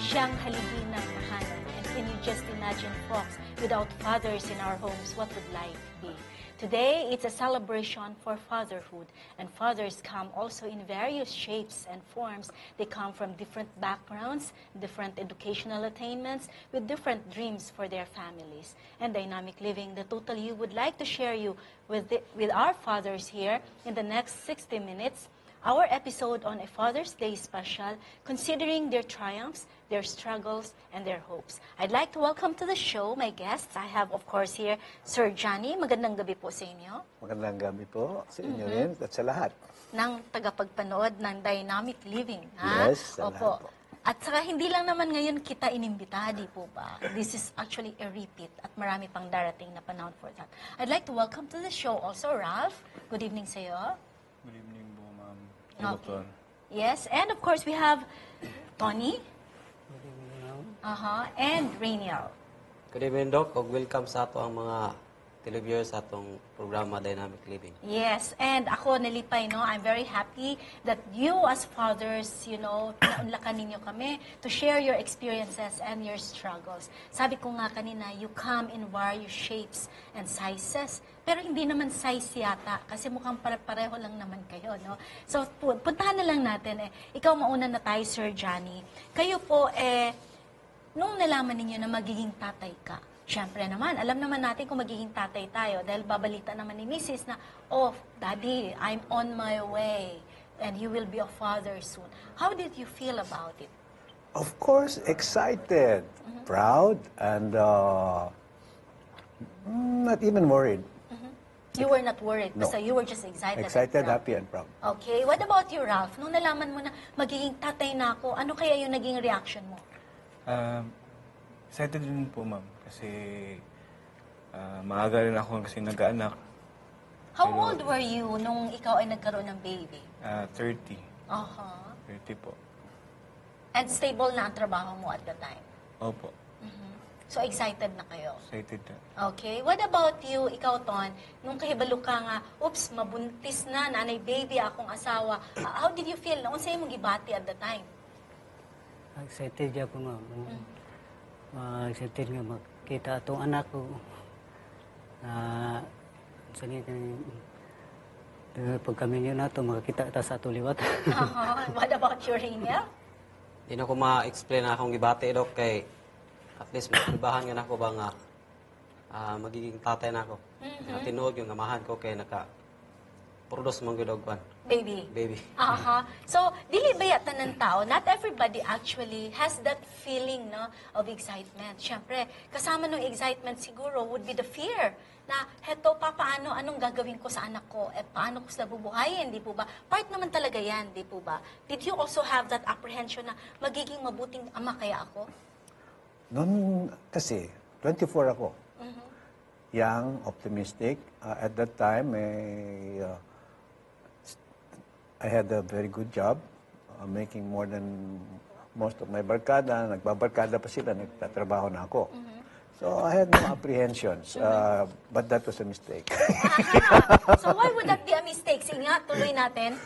siyang haligi ng tahanan. And can you just imagine, folks, without fathers in our homes, what would life be? Today, it's a celebration for fatherhood, and fathers come also in various shapes and forms. They come from different backgrounds, different educational attainments, with different dreams for their families. And Dynamic Living, the Total You, would like to share you with our fathers here in the next 60 minutes. Our episode on a Father's Day special, considering their triumphs, their struggles, and their hopes. I'd like to welcome to the show my guests. I have, of course, here Sir Johnny. Magandang gabi po sa inyo. Magandang gabi po sa inyo rin at sa lahat. Ng tagapagpanood ng Dynamic Living. Ha? Yes, sa lahat po. At saka hindi lang naman ngayon kita inimbita, di po ba? This is actually a repeat at marami pang darating na panahon for that. I'd like to welcome to the show also Ralph. Good evening sa iyo. Good evening po, ma'am. Okay. Yes, and of course we have Tony. And Rainiel. Good evening, Doc. Welcome sa ato ang mga televiewers sa atong programa Dynamic Living. Yes, and ako nalipay, no? I'm very happy that you as fathers, you know, naunlakan ninyo kami to share your experiences and your struggles. Sabi ko nga kanina, you come in various shapes and sizes, pero hindi naman size yata kasi mukhang pareho lang naman kayo, no? So, puntahan na lang natin, ikaw mauna na tayo, Sir Johnny. Kayo po, nung nalaman ninyo na magiging tatay ka, siyempre naman, alam naman natin kung magiging tatay tayo dahil babalita naman ni Mrs. na, oh, Daddy, I'm on my way and you will be a father soon. How did you feel about it? Of course, excited, proud, and not even worried. You were not worried No. kasi you were just excited. Excited, and proud. happy, and proud. Okay. What about you, Ralph? Nung nalaman mo na magiging tatay na ako, ano kaya yung naging reaction mo? Excited rin po, ma'am. Kasi maaga rin ako kasi nag-aanak. How old were you nung ikaw ay nagkaroon ng baby? 30. 30 po. And stable na ang trabaho mo at the time? Opo. So, excited na kayo? Excited na. Okay. What about you, ikaw, Ton? Nung kahibalo ka nga, oops, mabuntis na, nanay baby, akong asawa. How did you feel? Naon sa'yo mong gibati at the time? Excited ako, ma'am. Excited nga makita itong anak ko. Pag kami nyo na ito, makakita ito sa itong liwat. What about you, Rainiel? Di na ko ma-explain na akong gibati, Doc, kay at least makibahan nga na ako ba nga magiging tatay na ako. Tinuod yung amahan ko kay naka-produce mong gidogwan. Baby. Baby. So, dili ba yata ng tao, not everybody actually has that feeling, no, of excitement. Siyempre, kasama ng excitement siguro would be the fear na, heto pa, paano, anong gagawin ko sa anak ko? Paano ko sila bubuhayin, di po ba? Part naman talaga yan, di po ba? Did you also have that apprehension na magiging mabuting ama kaya ako? Noon kasi, 24 ako. Young, optimistic. At that time, I had a very good job, making more than most of my barkada. Nagbabarkada pa sila, nagtatrabaho na ako. So I had no apprehensions, but that was a mistake. So why would that be a mistake? Sige nga, tuloy natin.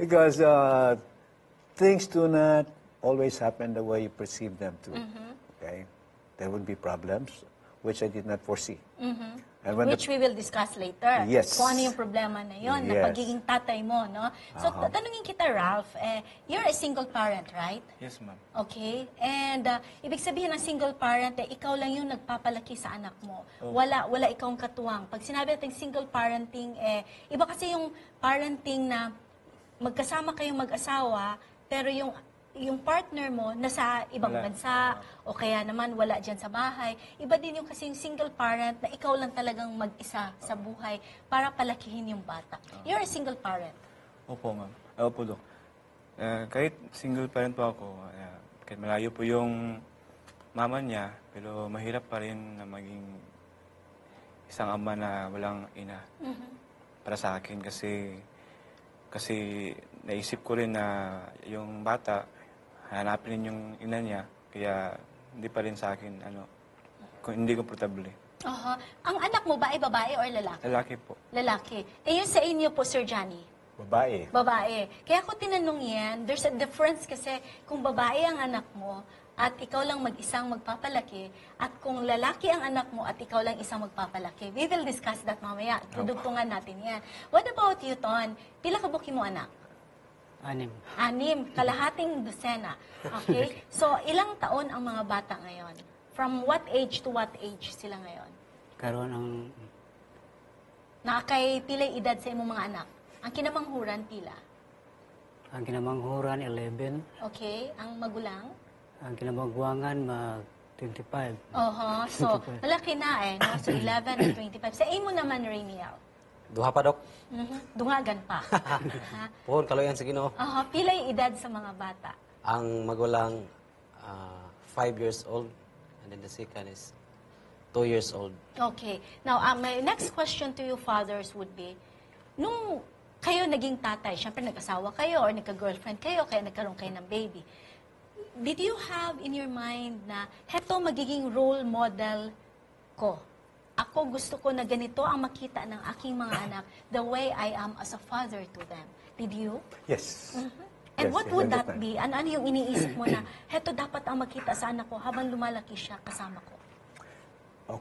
Because things do not always happen the way you perceive them to. Okay? There would be problems, which I did not foresee. And when Which we will discuss later. Yes. Kung ano yung problema na yun, na Yes. pagiging tatay mo, no? So, tanungin kita, Ralph, you're a single parent, right? Yes, ma'am. Okay? And ibig sabihin ng single parent, ikaw lang yung nagpapalaki sa anak mo. Wala ikaw ang katuwang. Pag sinabi natin single parenting, iba kasi yung parenting na magkasama kayong mag-asawa, pero yung partner mo nasa ibang Wala. bansa o kaya naman wala dyan sa bahay. Iba din yung kasi yung single parent na ikaw lang talagang mag-isa sa buhay para palakihin yung bata. You're a single parent. Opo, ma'am. Opo, Dok. Kahit single parent po ako, kahit malayo po yung mama niya, pero mahirap pa rin na maging isang ama na walang ina para sa akin kasi naisip ko rin na yung bata hanapin yung ina niya, kaya hindi pa rin sa akin, kung hindi komportable. Ang anak mo ba ay babae or lalaki? Lalaki po. Lalaki. Yun sa inyo po, Sir Johnny? Babae. Babae. Kaya ako tinanong yan, there's a difference kasi kung babae ang anak mo, at ikaw lang mag-isang magpapalaki, at kung lalaki ang anak mo at ikaw lang isang magpapalaki. We will discuss that mamaya. Tudugtungan natin yan. What about you, Ton? Pila ka buki mo anak? 6. 6, kalahating dosena. Okay? So, ilang taon ang mga bata ngayon? From what age to what age sila ngayon? Karon ang Nakakay pilay edad sa imong mga anak? Ang kinamanghuran, pila? kinamanghuran 11, Okay? Ang magulang? ang kinamagwangan mag 25. So, malaki na eh, no? So, 11 and 25. Sa imo naman, Rainiel? Duha pa, Dok. Dungagan pa. Ha? Puhon, kaloyan sa Ginoo. Pilay edad sa mga bata? Ang magulang, 5 years old, and then the second is 2 years old. Okay. Now, my next question to you fathers would be, nung kayo naging tatay, syempre nag-asawa kayo or nagka-girlfriend kayo, kaya nagkaroon kayo ng baby, did you have in your mind na heto magiging role model ko? Ako gusto ko na ganito ang makita ng aking mga anak the way I am as a father to them. Did you? Yes. And Yes, what yes, would I that understand. be? Ano yung iniisip mo na heto dapat ang makita sa anak ko habang lumalaki siya kasama ko?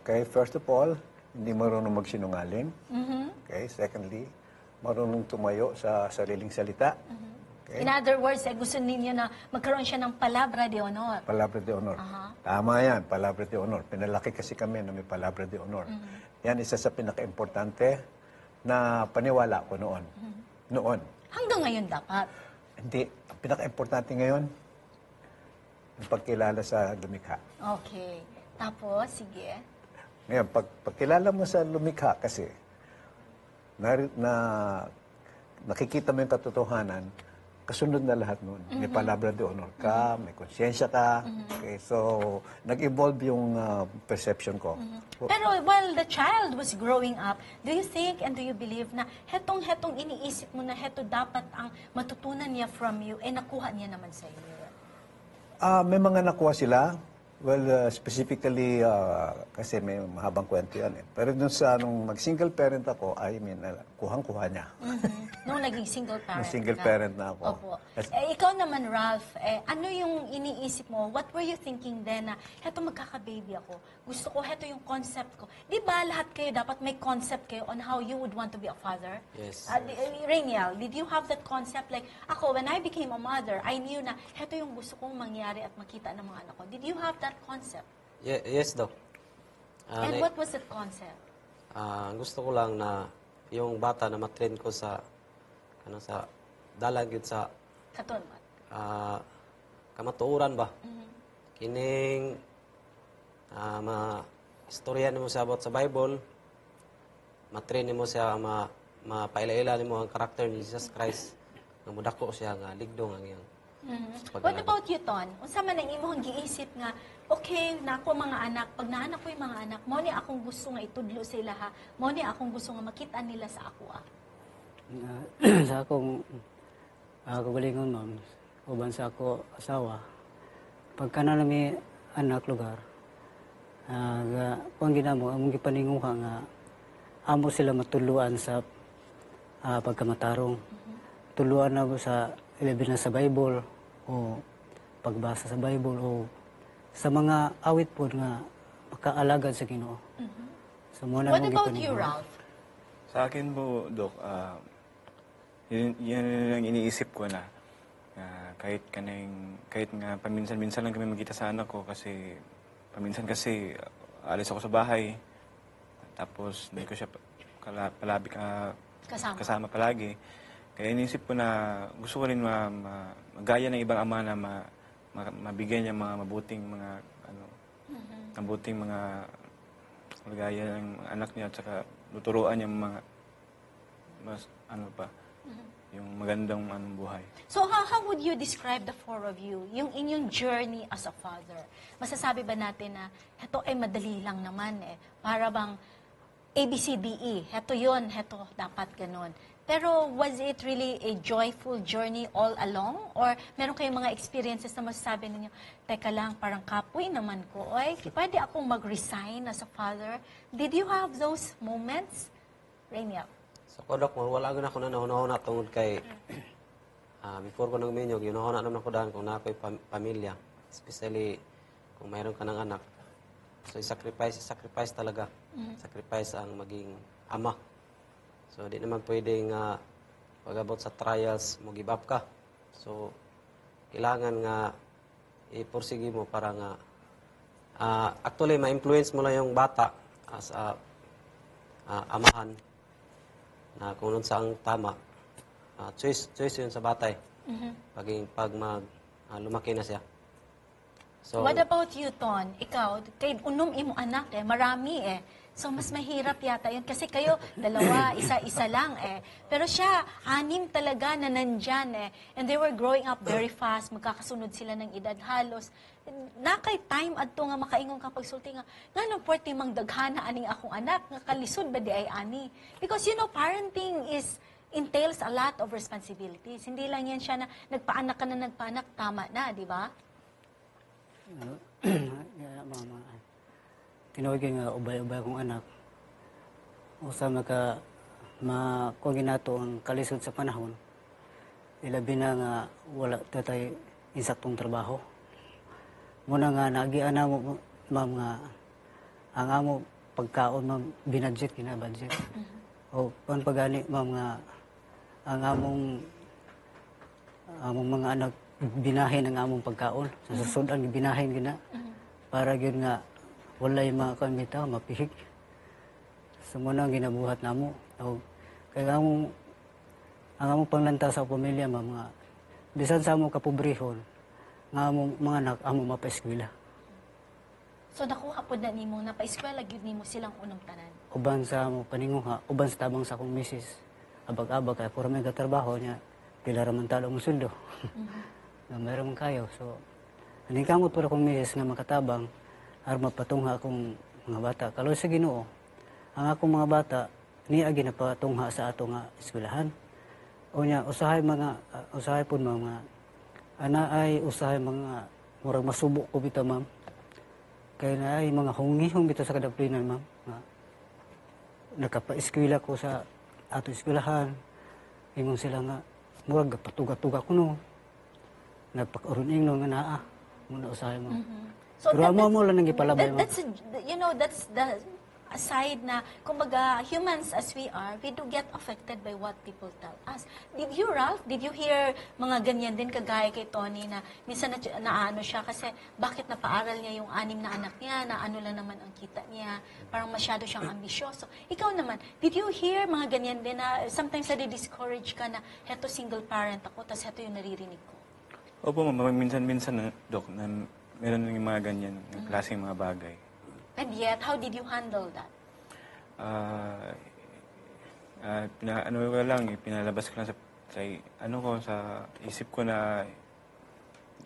Okay, first of all, hindi marunong magsinungaling. Mm-hmm. Okay, secondly, marunong tumayo sa sariling salita. Okay? In other words, gusto ninyo na magkaroon siya ng palabra de honor. Palabra de honor. Tama yan, palabra de honor. Pinalaki kasi kami na may palabra de honor. Yan isa sa pinaka-importante na paniwala ko noon. Noon. Hanggang ngayon dapat. Hindi. Ang pinaka-importante ngayon, yung pagkilala sa lumikha. Okay. Tapos, sige. Ngayon, pagkilala mo sa lumikha kasi, nakikita mo yung katotohanan, kasunod na lahat nun. May palabra de honor ka, may konsyensya ka. Okay, so, nag-evolve yung perception ko. Pero while the child was growing up, do you think and do you believe na hetong iniisip mo na heto dapat ang matutunan niya from you, nakuha niya naman sa iyo? May mga nakuha sila. Well, specifically, kasi may mahabang kwento yan. Pero dun sa nung mag-single parent ako, kuhang-kuha niya. Nung naging single parent Nung single ka. parent na ako. Opo. Ikaw naman, Ralph, ano yung iniisip mo? What were you thinking then na heto magkaka-baby ako? Gusto ko, heto yung concept ko. Di ba lahat kayo dapat may concept kayo on how you would want to be a father? Yes. Rainiel, did you have that concept? Like, ako, when I became a mother, I knew na heto yung gusto kong mangyari at makita ng mga anak ko. Did you have that concept? Yes, Dok. And what was that concept? Gusto ko lang na yung bata na matrain ko sa sa dalag yun sa Katunmat. kamatuuran ba. Kining istorya nimo sa about sa Bible, matrain nimo siya mapaila-ila nimo ang karakter ni Jesus Christ nga mudako siya nga ligdong ang iyang What about you, Ton? Unsa man ang imong giisip nga, okay, nako mga anak, pag naanak ko yung mga anak, mo ni akong gusto nga itudlo sa ilaha, mo ni akong gusto nga makita nila sa ako. Sa akong kagalingon, ma'am, uban sa ako asawa, pagka na nami anak lugar, kung ginamo, among gipaninguha nga, amo sila matuluan sa pagkamatarong. Tuluan na mo sa ilabi na sa Bible, o pagbasa sa Bible, o sa mga awit po nga makaalagad sa Ginoo. So, muna What akong about you, gipaninguha. Ralph? Sa akin po, Dok, yun ang iniisip ko na kahit nga paminsan-minsan lang kami magkita sa anak ko kasi paminsan kasi alis ako sa bahay tapos hindi ko siya kasama palagi. Kaya iniisip ko na gusto ko rin magaya ng ibang ama na mabigyan niya mga mabuting mga magaya ng anak niya at saka tuturuan niya mga yung magandang buhay. So how would you describe the four of you, yung inyong journey as a father? Masasabi ba natin na heto ay madali lang naman para bang ABCDE, heto yon, heto dapat ganon. Pero was it really a joyful journey all along? Or meron kayong mga experiences na masasabi ninyo, teka lang, parang kapoy naman ko, oy, pwede akong mag-resign as a father? Did you have those moments? Rainiel? So, Dok, wala ko na ako na tungod kay before ko nang minyog, yun ako na naman ako daan kung na ako'y pamilya. especially kung mayroon ka ng anak. So, sacrifice talaga. Sacrifice ang maging ama. So, di naman pwedeng pag-abot sa trials, mo give up ka. So, kailangan nga ipursige mo para nga actually, ma-influence mo lang yung bata as amahan na kung nun saan tama. Choice yun sa bata eh. Pag lumaki na siya. So, What about you, Ton? Ikaw, kay unom imo anak marami So, mas mahirap yata yun. Kasi kayo, dalawa, isa-isa lang Pero siya, 6 talaga na nandyan And they were growing up very fast. Magkakasunod sila ng edad halos. Nakay time adto nga makaingon ka pagsulti nga, nga nang porti mang daghana aning akong anak, nga kalisod ba di ay ani? Because parenting entails a lot of responsibilities. Hindi lang yan siya na nagpaanak ka na nagpaanak, tama na, di ba? Mga tinawagin nga ubay-ubay kong anak. Usa makugin nato ang kalisod sa panahon. Ilabi na nga wala tatay insaktong trabaho. Muna nga nagian na mo, ma'am, nga ang amo pagkaon, ma'am, binadget, kinabudget. O kung pagani, ma'am, nga ang among mga anak binahin ang among pagkaon. Sa susudan, binahin gina. Para yun nga, wala yung mga kamita, mapihig. So muna ang ginabuhat namo. Kaya ang among panglanta sa pamilya, ma'am, nga bisan sa among kapobrehon, nga among mga anak, among mapaeskwela. So nakuha po na nimo na pa-eskwela gyud nimo silang unang tanan. Uban sa among paninguha, uban sa tabang sa akong misis. Abag-abag kaya pura may katrabaho niya, pila raman talo ang sweldo. Na mayroon man kayo. So, kamot pura akong misis nga makatabang, aron mapatungha akong mga bata. Kalau sa Ginoo, ang akong mga bata, niya ginapatungha sa ato nga eskwelahan. O niya, usahay po mga ana ay usahay mga murag masubok ko bita, ma'am. Kaya na ay mga hungihong bita sa kadaplinan, ma'am. Nagkapa-eskwela ko sa ato eskwelahan. Ingon sila nga, murag patuga-tuga ko no. Nagpakaruning no nga naa. Muna usahay mo. So pero mo lang nang ipalabay mo. that's the aside na, kumbaga, humans as we are, we do get affected by what people tell us. Did you, Ralph, hear mga ganyan din kagaya kay Tony na minsan naano siya kasi bakit napaaral niya yung 6 na anak niya, na ano lang naman ang kita niya, parang masyado siyang ambisyoso. Ikaw naman, did you hear mga ganyan din na sometimes na-discourage ka na heto single parent ako, tas heto yung naririnig ko? Opo, ma'am. Minsan, Dok, na meron ng mga ganyan, ng klaseng mga bagay. And yet, how did you handle that? Pinalabas ko lang sa isip ko na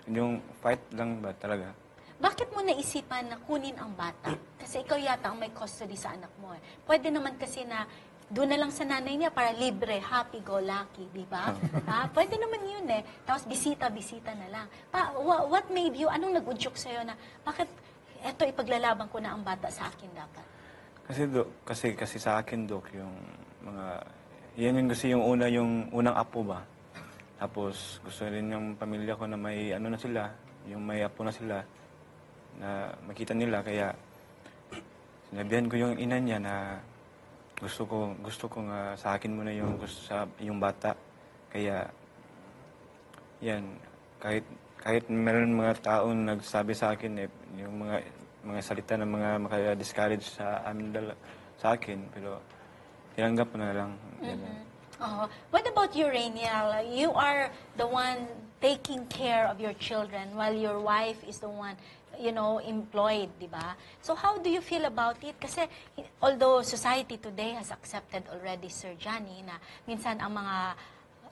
yung fight lang ba talaga. Bakit mo naisipan na kunin ang bata? Kasi ikaw yata ang may custody sa anak mo Pwede naman kasi na doon na lang sa nanay niya para libre, happy-go-lucky, di ba? Pwede naman yun Tapos bisita-bisita na lang. What made you, anong nag-udyok sa'yo na, bakit eto ipaglalaban ko na ang bata sa akin dapat? Kasi sa akin, Dok, yung mga, yan yung kasi yung unang apo ba? Tapos gusto rin yung pamilya ko na may ano na sila, yung may apo na sila, na makita nila. Kaya sinabihan ko yung ina niya na gusto ko nga sa akin muna yung bata. Kaya yan, kahit meron mga taong nagsabi sa akin yung mga salita ng mga maka-discourage sa akin, pero tinanggap ko na lang. What about you, Rainiel? You are the one taking care of your children while your wife is the one employed, di ba? So how do you feel about it? Kasi although society today has accepted already, Sir Johnny, na minsan ang mga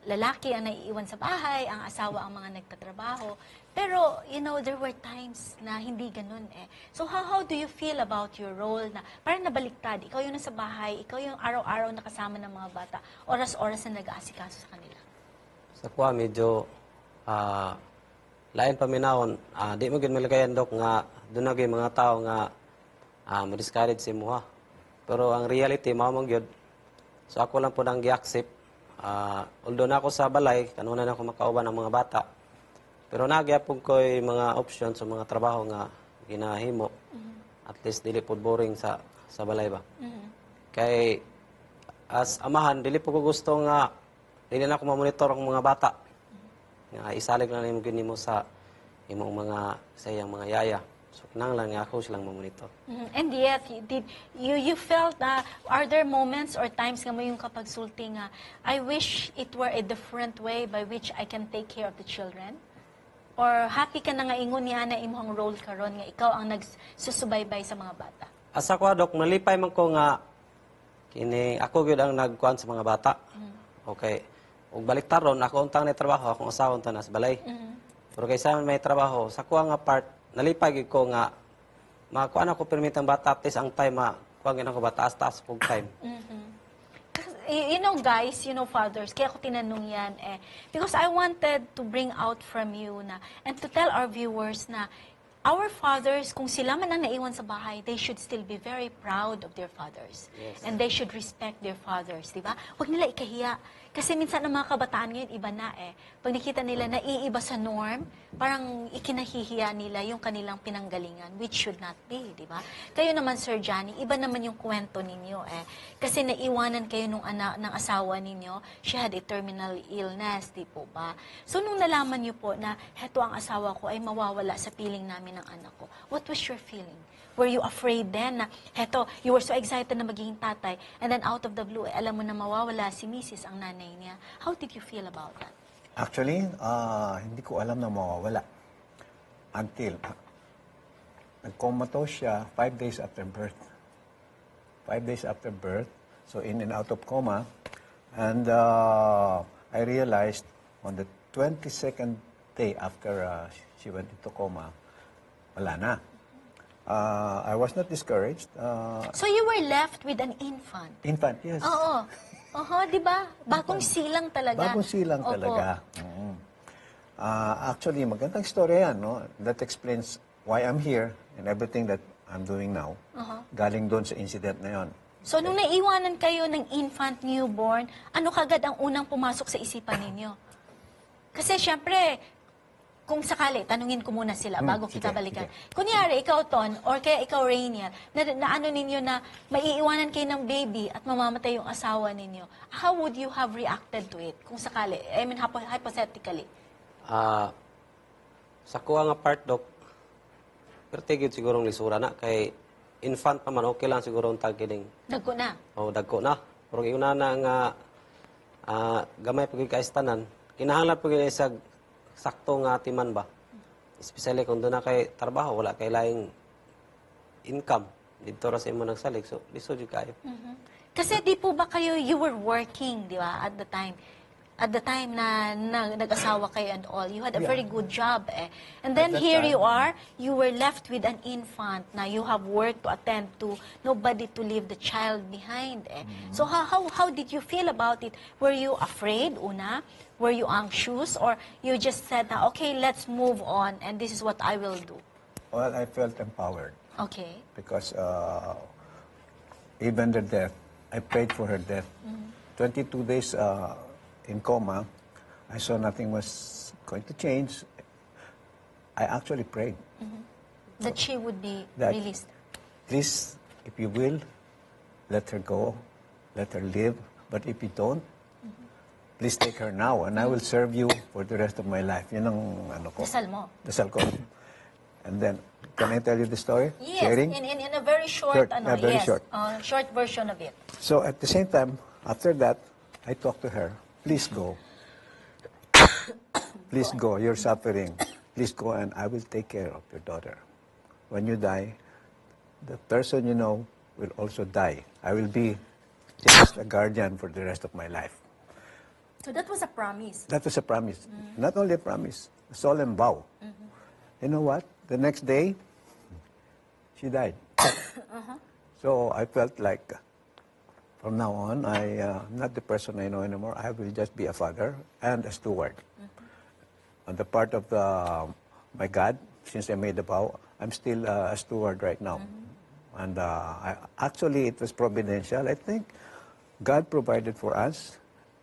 lalaki ang naiiwan sa bahay, ang asawa ang mga nagtatrabaho. Pero, there were times na hindi ganun So how do you feel about your role na parang nabaliktad? Ikaw yung nasa bahay, ikaw yung araw-araw nakasama ng mga bata, oras-oras na nag-aasikaso sa kanila. Sa kuha, medyo lain paminahon. Di mo ginmalagayan, Dok, nga doon na mga tao nga ma-discourage si Muha. Pero ang reality, mamang yun. So ako lang po nang gi-accept. Although na ako sa balay, kanuna na ako makauban ng mga bata. Pero nagyapon ko mga options sa mga trabaho nga ginahimo. At least dili po boring sa balay ba. Kay as amahan dili po ko gusto nga dili na ako mamonitor ang mga bata. Nga isalig na nimo gini mo sa imong mga sayang mga yaya. So kinahanglan nga ako silang mamonitor. And yet, you felt are there moments or times nga mo yung kapag sulti nga, I wish it were a different way by which I can take care of the children? Or happy ka na nga ingon niya na imong role karon nga ikaw ang nagsusubaybay sa mga bata? Asa ko dok nalipay man ko nga kini ako gyud ang nagkuan sa mga bata. Okay. Ug baliktaron ako untang na trabaho akong asawa unta na sa balay. Pero kaysa may trabaho sa kuha nga part nalipay gyud ko nga makuan ako permitang bata at least ang time kuha gyud ako bataas-taas pug time. You know, guys, you know, fathers, kaya ako tinanong yan because I wanted to bring out from you and to tell our viewers na our fathers, kung sila man ang naiwan sa bahay, they should still be very proud of their fathers. Yes. And they should respect their fathers, di ba? Huwag nila ikahiya. Kasi minsan ang mga kabataan ngayon, iba na Pag nakita nila na iiba sa norm, parang ikinahihiya nila yung kanilang pinanggalingan, which should not be, di ba? Kayo naman, Sir Johnny, iba naman yung kwento ninyo Kasi naiwanan kayo ng asawa ninyo, she had a terminal illness, di po ba? So, nung nalaman niyo po na heto ang asawa ko ay mawawala sa piling namin ng anak ko, what was your feeling? Were you afraid then na, heto, you were so excited na magiging tatay, and then out of the blue, alam mo na mawawala si Mrs., ang nanay niya. How did you feel about that? Actually, hindi ko alam na mawawala. Until, nag-comatose siya 5 days after birth. 5 days after birth, so in and out of coma. And I realized on the 22nd day after she went into coma, wala na. I was not discouraged. So you were left with an infant? Infant, yes. Oo. Di ba? Bagong silang talaga. Bagong silang Opo. talaga. Actually, magandang storya yan, no? That explains why I'm here and everything that I'm doing now. Galing doon sa incident na yon. So nung naiwanan kayo ng infant newborn, ano kagad ang unang pumasok sa isipan ninyo? Kasi syempre, kung sakali, tanungin ko muna sila bago kita sige, balikan. sige. Kunyari, ikaw, Ton, or kaya ikaw, Rainier, na ano ninyo na maiiwanan kayo ng baby at mamamatay yung asawa ninyo, how would you have reacted to it? Kung sakali, I mean, hypothetically. Sa kuha nga part dok, pertigid siguro lisura na kay infant pa man okay lang siguro ang tagkining. Dagko na. Dagko na. Pero una na nga gamay pagig kaistanan, kinahanglan pagig sa sakto nga timan ba. Especially kung doon na kay trabaho, wala kay laing income. Dito ra sa imo nagsalig. So, lisod yung kayo. Kasi di po ba kayo, you were working, di ba, at the time? At the time na nag-asawa kayo and all, you had a very good job And then At that here time, you are, you were left with an infant na you have work to attend to, nobody to leave the child behind So how did you feel about it? Were you afraid, una? Were you anxious? Or you just said, okay, let's move on and this is what I will do? Well, I felt empowered Okay. because even the death, I prayed for her death. 22 days in coma, I saw nothing was going to change. I actually prayed. That she would be That- released. Please, if you will, let her go, let her live. But if you don't, please take her now and I will serve you for the rest of my life. Yun ang ano ko. Dasal mo. Dasal ko. And then, can I tell you the story? Yes, Sharing? in a very short, Short, very short. Short version of it. So at the same time, after that, I talked to her. Please go. Please go. You're suffering. Please go and I will take care of your daughter. When you die, the person you know will also die. I will be just a guardian for the rest of my life. So that was a promise. That was a promise. Not only a promise, a solemn vow. You know what? The next day, she died. So I felt like from now on, I'm not the person I know anymore. I will just be a father and a steward. On the part of my God, since I made the vow, I'm still a steward right now. And actually, it was providential. I think God provided for us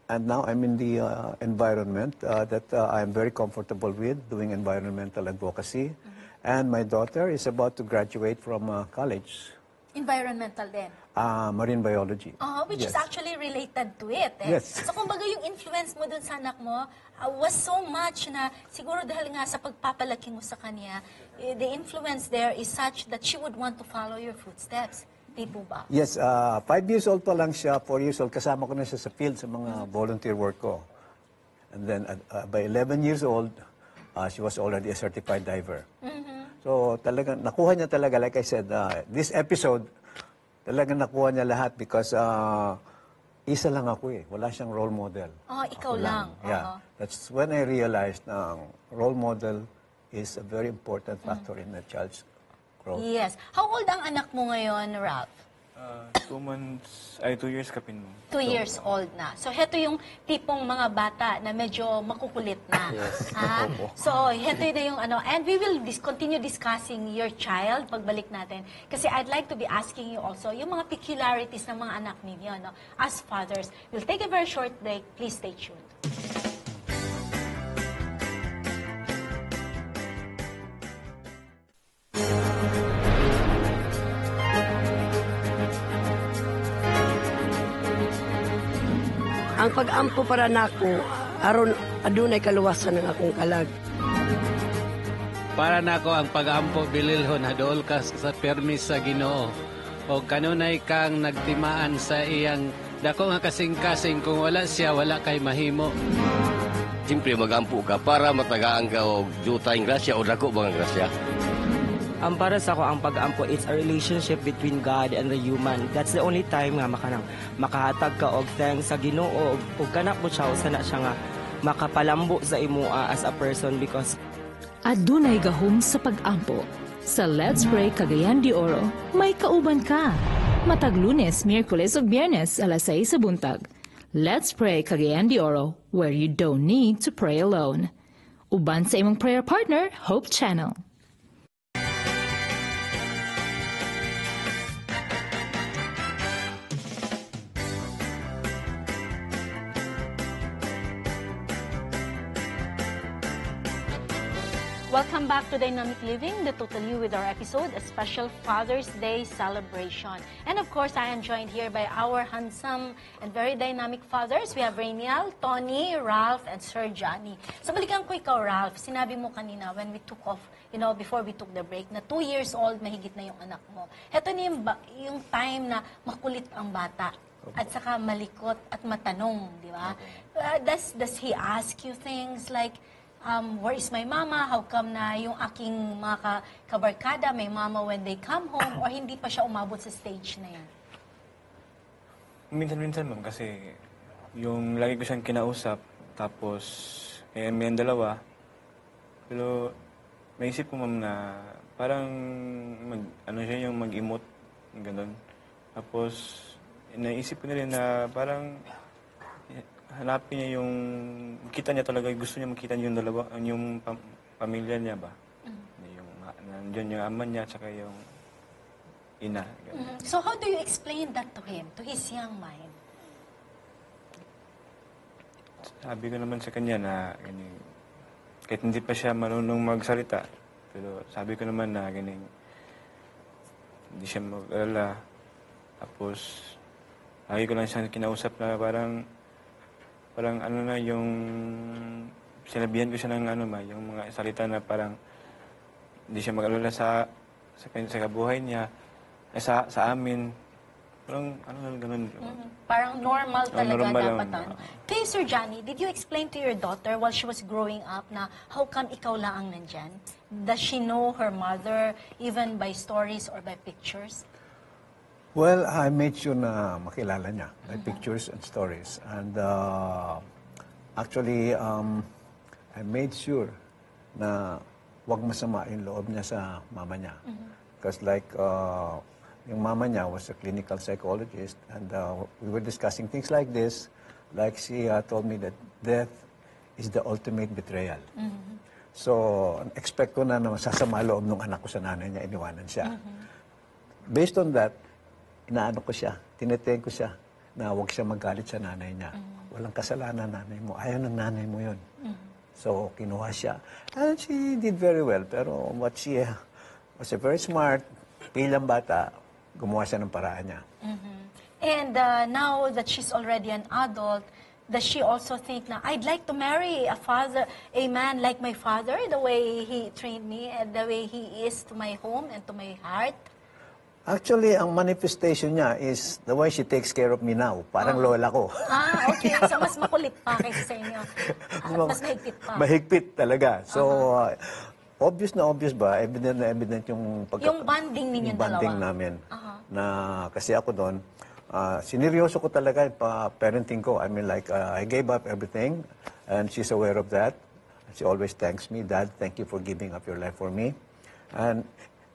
And now I'm in the environment that I'm very comfortable with, doing environmental advocacy. And my daughter is about to graduate from college, Environmental din. marine biology. Which is actually related to it. Yes. So kumbaga yung influence mo dun sa anak mo was so much na siguro dahil nga sa pagpapalaki mo sa kanya, the influence there is such that she would want to follow your footsteps. Di po ba? Yes, 5 years old pa lang siya, 4 years old, kasama ko na siya sa field sa mga volunteer work ko. And then by 11 years old, she was already a certified diver. So talagang nakuha niya talaga, like I said, this episode, talagang nakuha niya lahat because isa lang ako eh. Wala siyang role model. Ikaw Ako lang. Yeah. That's when I realized na role model is a very important factor in a child's growth. Yes. How old ang anak mo ngayon, Ralph? 2 months, 2 years kapin mo. 2 years old na. So, heto yung tipong mga bata na medyo makukulit na. Yes. So, heto na yung ano. And we will continue discussing your child pagbalik natin. Kasi I'd like to be asking you also yung mga peculiarities ng mga anak ninyo, no? As fathers. We'll take a very short break. Please stay tuned. Ang pag-ampo para nako aron adunay kaluwasan ng akong kalag. Para nako ang pag-ampo bililhon hadol ka sa permis sa Ginoo. O kanunay kang nagtimaan sa iyang dako nga kasing-kasing kung wala siya wala kay mahimo. Siyempre magampo ka para matagaan ka o jutayng grasya o dako mga grasya. Ang para sa ako, ang pag-ampo, it's a relationship between God and the human. That's the only time nga makahatag ka og thanks sa Ginoo og kanak mo siya sana siya nga makapalambo sa imua as a person because adunay gahom sa pag-ampo. Sa Let's Pray Cagayan de Oro, may kauban ka. Matag Lunes, Miyerkules ug Biyernes alas 6 sa buntag. Let's Pray Cagayan de Oro, where you don't need to pray alone. Uban sa imong prayer partner, Hope Channel. Welcome back to Dynamic Living, the Total You with our episode, a special Father's Day celebration. And of course, I am joined here by our handsome and very dynamic fathers. We have Rainiel, Tony, Ralph, and Sir Johnny. So balikan ko ikaw, Ralph. Sinabi mo kanina when we took off, before we took the break, na 2 years old, mahigit na yung anak mo. Heto na yung time na makulit ang bata. At saka malikot at matanong, di ba? Does he ask you things like, where is my mama? How come na yung aking mga kabarkada may mama when they come home? Or hindi pa siya umabot sa stage na yan? Minsan-minsan ma'am kasi yung lagi ko siyang kinausap tapos may dalawa. Pero naisip ko ma'am na parang siya yung mag-emote, gano'n. Tapos naisip ko na rin na parang hanapin niya yung, kita niya talaga, gusto niya makita niya yung dalawa, yung pamilya niya ba? Yung, nandiyan yung ama niya, tsaka yung ina. So how do you explain that to him, to his young mind? Sabi ko naman sa kanya na, kahit hindi pa siya marunong magsalita, pero sabi ko naman na, hindi siya mag-alala. Tapos, lagi ko lang siya kinausap na parang yung sinabihan ko siya ng yung mga salita na parang hindi siya mag-alala sa kabuhay niya, sa amin. Parang ganun. Parang normal talaga normal dapat. Kay Sir Johnny, did you explain to your daughter while she was growing up na how come ikaw lang ang nandyan? Does she know her mother even by stories or by pictures? Well, I made sure na makilala niya by pictures and stories. And actually, I made sure na wag masama yung loob niya sa mama niya. Because like, yung mama niya was a clinical psychologist and we were discussing things like this. Like she told me that death is the ultimate betrayal. So, expect ko na masasama loob ng anak ko sa nanay niya, iniwanan siya. Based on that, inaano ko siya, tineteng ko siya na huwag siya magalit sa nanay niya. walang kasalanan nanay mo. Ayaw ng nanay mo yun. So, kinuha siya. And she did very well. Pero what she was very smart, bilang bata, gumawa siya ng paraan niya. And now that she's already an adult, does she also think na, I'd like to marry a man like my father, the way he trained me and the way he is to my home and to my heart? Actually, ang manifestation niya is the way she takes care of me now. Parang lola ko. Okay. So, mas makulit pa kaysa sa inyo. Mas mahigpit pa. Mahigpit talaga. So, obvious na obvious ba? Evident na evident yung Yung bonding ninyong dalawa. bonding namin. Na kasi ako doon, sineryoso ko talaga yung parenting ko. I mean, like, I gave up everything and she's aware of that. She always thanks me, Dad, thank you for giving up your life for me. And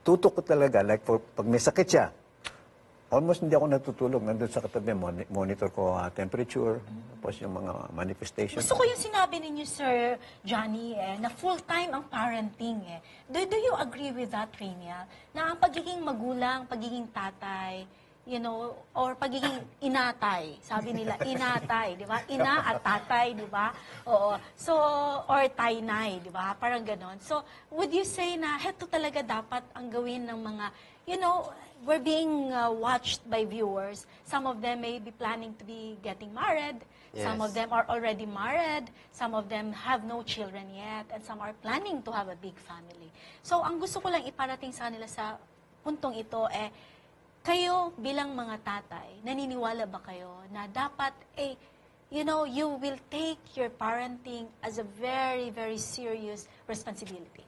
tutok ko talaga, like, pag may sakit siya, almost hindi ako natutulog. Nandun sa katabi, monitor ko temperature, tapos yung mga manifestation. Gusto ko yung sinabi ninyo, Sir Johnny, na full-time ang parenting. Do you agree with that, Rania? Na ang pagiging magulang, pagiging tatay, or pagiging inatay. Sabi nila, inatay, di ba? Ina at tatay, di ba? Oo. So, or taynay, di ba? Parang ganon. So, would you say na heto talaga dapat ang gawin ng mga, we're being watched by viewers. Some of them may be planning to be getting married. Yes. Some of them are already married. Some of them have no children yet. And some are planning to have a big family. So, ang gusto ko lang iparating sa kanila sa puntong ito, kayo bilang mga tatay, naniniwala ba kayo na dapat, you will take your parenting as a very, very serious responsibility?